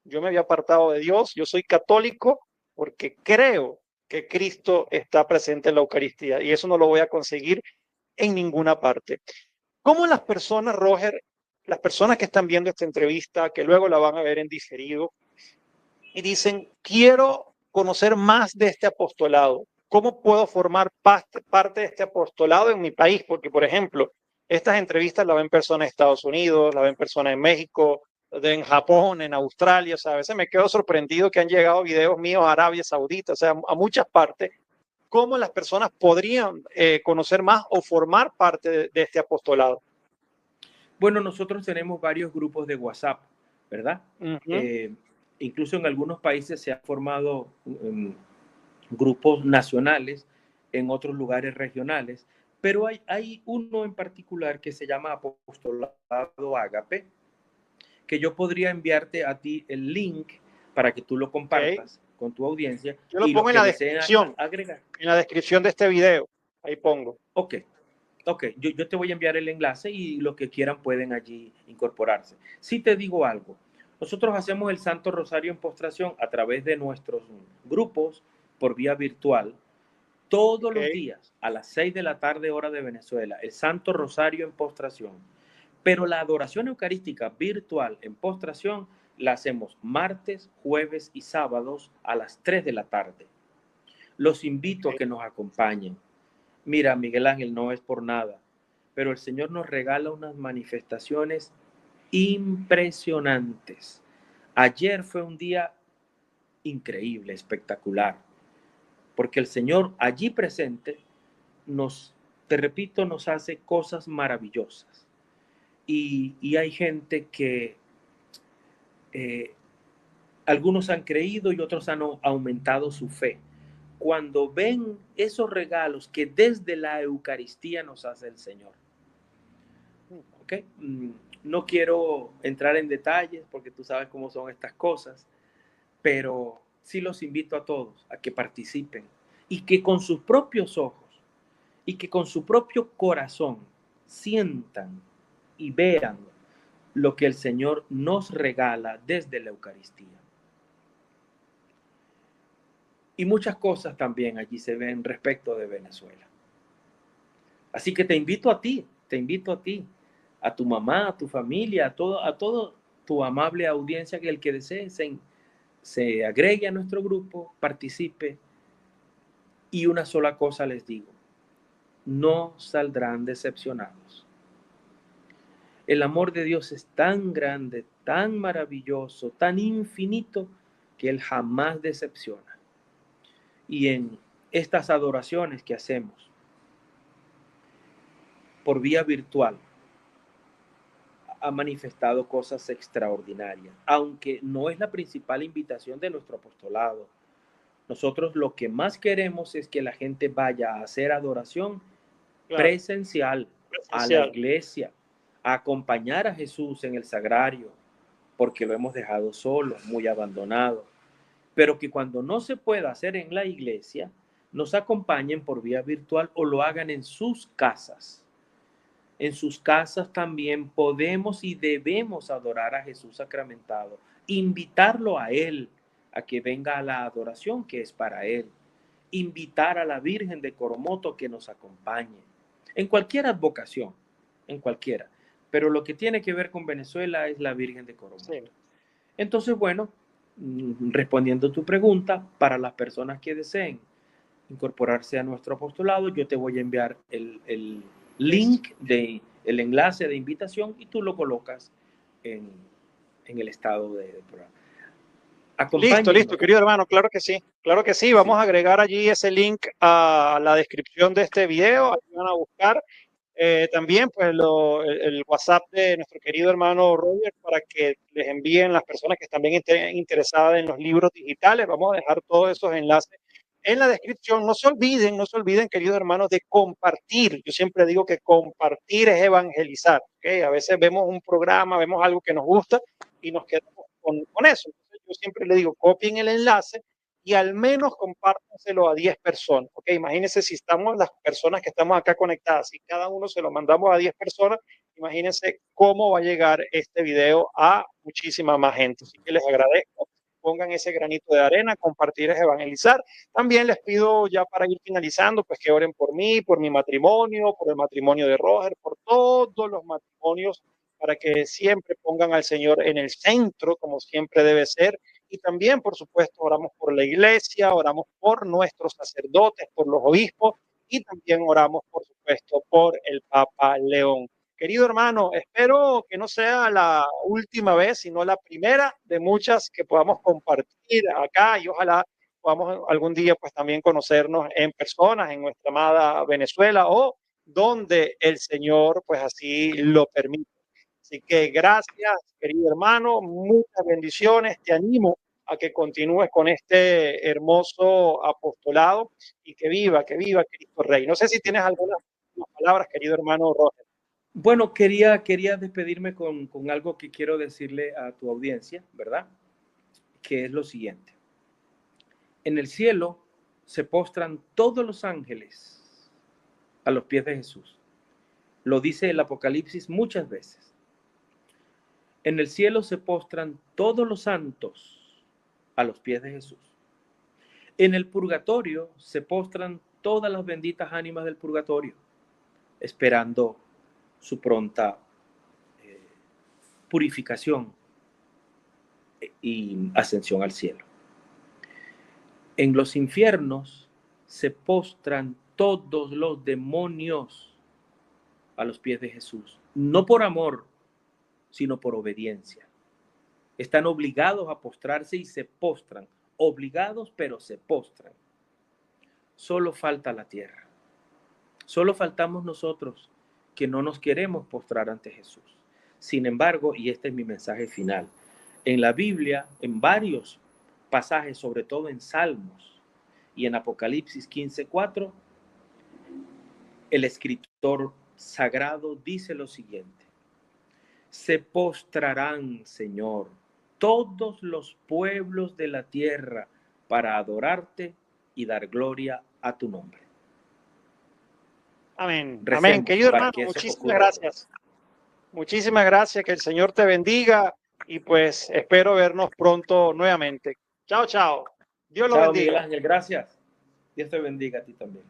Speaker 1: yo me había apartado de Dios, yo soy católico porque creo que Cristo está presente en la Eucaristía y eso no lo voy a conseguir en ninguna parte. ¿Cómo las personas, Roger, las personas que están viendo esta entrevista, que luego la van a ver en diferido, y dicen, quiero conocer más de este apostolado? ¿Cómo puedo formar parte de este apostolado en mi país? Porque, por ejemplo, estas entrevistas las ven personas en Estados Unidos, las ven personas en México, en Japón, en Australia. O sea, a veces me quedo sorprendido que han llegado videos míos a Arabia Saudita, o sea, a muchas partes. ¿Cómo las personas podrían conocer más o formar parte de este apostolado?
Speaker 2: Bueno, nosotros tenemos varios grupos de WhatsApp, ¿verdad? Incluso en algunos países se han formado grupos nacionales, en otros lugares regionales, pero hay uno en particular que se llama Apostolado Ágape, que yo podría enviarte a ti el link para que tú lo compartas con tu audiencia.
Speaker 1: Yo lo
Speaker 2: Y los
Speaker 1: pongo en
Speaker 2: que
Speaker 1: la
Speaker 2: deseen
Speaker 1: descripción,
Speaker 2: agregar.
Speaker 1: en la descripción de este video. Ahí pongo.
Speaker 2: Ok, yo te voy a enviar el enlace y los que quieran pueden allí incorporarse. Si te digo algo, nosotros hacemos el Santo Rosario en postración a través de nuestros grupos por vía virtual todos los días a las 6 de la tarde hora de Venezuela, el Santo Rosario en postración. Pero la adoración eucarística virtual en postración la hacemos martes, jueves y sábados a las 3 de la tarde. Los invito a que nos acompañen. Mira, Miguel Ángel, no es por nada, pero el Señor nos regala unas manifestaciones impresionantes. Ayer fue un día increíble, espectacular, porque el Señor allí presente te repito, nos hace cosas maravillosas. Y hay gente que algunos han creído y otros han aumentado su fe cuando ven esos regalos que desde la Eucaristía nos hace el Señor. ¿Okay? No quiero entrar en detalles porque tú sabes cómo son estas cosas, pero sí los invito a todos a que participen y que con sus propios ojos y que con su propio corazón sientan y vean lo que el Señor nos regala desde la Eucaristía. Y muchas cosas también allí se ven respecto de Venezuela. Así que te invito a ti, a tu mamá, a tu familia, a todo tu amable audiencia, que el que desee se agregue a nuestro grupo, participe. Y una sola cosa les digo, no saldrán decepcionados. El amor de Dios es tan grande, tan maravilloso, tan infinito, que Él jamás decepciona. Y en estas adoraciones que hacemos por vía virtual, ha manifestado cosas extraordinarias, aunque no es la principal invitación de nuestro apostolado. Nosotros lo que más queremos es que la gente vaya a hacer adoración presencial, a la iglesia, a acompañar a Jesús en el sagrario, porque lo hemos dejado solo, muy abandonado. Pero que cuando no se pueda hacer en la iglesia, nos acompañen por vía virtual o lo hagan en sus casas. En sus casas también podemos y debemos adorar a Jesús sacramentado, invitarlo a Él a que venga a la adoración que es para Él, invitar a la Virgen de Coromoto que nos acompañe, en cualquier advocación, en cualquiera. Pero lo que tiene que ver con Venezuela es la Virgen de Coromoto. Sí. Entonces, bueno, respondiendo a tu pregunta, para las personas que deseen incorporarse a nuestro apostolado, yo te voy a enviar el link, el enlace de invitación y tú lo colocas en el estado del programa.
Speaker 1: Listo, listo, querido hermano, claro que sí, claro que sí. Vamos a agregar allí ese link a la descripción de este video, ahí van a buscar. También pues el WhatsApp de nuestro querido hermano Roger para que les envíen las personas que están bien interesadas en los libros digitales. Vamos a dejar todos esos enlaces en la descripción. No se olviden, queridos hermanos, de compartir. Yo siempre digo que compartir es evangelizar. ¿Okay? A veces vemos un programa, vemos algo que nos gusta y nos quedamos con eso. Entonces, yo siempre le digo, copien el enlace y al menos compártanselo a 10 personas. ¿Okay? Imagínense si estamos las personas que estamos acá conectadas, si cada uno se lo mandamos a 10 personas, imagínense cómo va a llegar este video a muchísima más gente. Así que les agradezco. Pongan ese granito de arena, compartir es evangelizar. También les pido ya para ir finalizando, pues que oren por mí, por mi matrimonio, por el matrimonio de Roger, por todos los matrimonios, para que siempre pongan al Señor en el centro, como siempre debe ser. Y también, por supuesto, oramos por la iglesia, oramos por nuestros sacerdotes, por los obispos y también oramos, por supuesto, por el Papa León. Querido hermano, espero que no sea la última vez, sino la primera de muchas que podamos compartir acá y ojalá podamos algún día pues también conocernos en personas en nuestra amada Venezuela o donde el Señor pues así lo permite. Así que gracias, querido hermano, muchas bendiciones. Te animo a que continúes con este hermoso apostolado y que viva Cristo Rey. No sé si tienes algunas palabras, querido hermano Roger.
Speaker 2: Bueno, quería despedirme con algo que quiero decirle a tu audiencia, ¿verdad? Que es lo siguiente. En el cielo se postran todos los ángeles a los pies de Jesús. Lo dice el Apocalipsis muchas veces. En el cielo se postran todos los santos a los pies de Jesús. En el purgatorio se postran todas las benditas ánimas del purgatorio, esperando su pronta purificación y ascensión al cielo. En los infiernos se postran todos los demonios a los pies de Jesús, no por amor, sino por obediencia. Están obligados a postrarse y se postran, obligados pero se postran. Solo falta la tierra. Solo faltamos nosotros que no nos queremos postrar ante Jesús. Sin embargo, y este es mi mensaje final, en la Biblia, en varios pasajes, sobre todo en Salmos y en Apocalipsis 15:4, el escritor sagrado dice lo siguiente: se postrarán, Señor, todos los pueblos de la tierra para adorarte y dar gloria a tu nombre.
Speaker 1: Amén. Amén. Querido hermano, muchísimas gracias. Muchísimas gracias. Que el Señor te bendiga y pues espero vernos pronto nuevamente. Chao, chao. Dios los bendiga.
Speaker 2: Miguel Ángel, gracias. Dios te bendiga a ti también.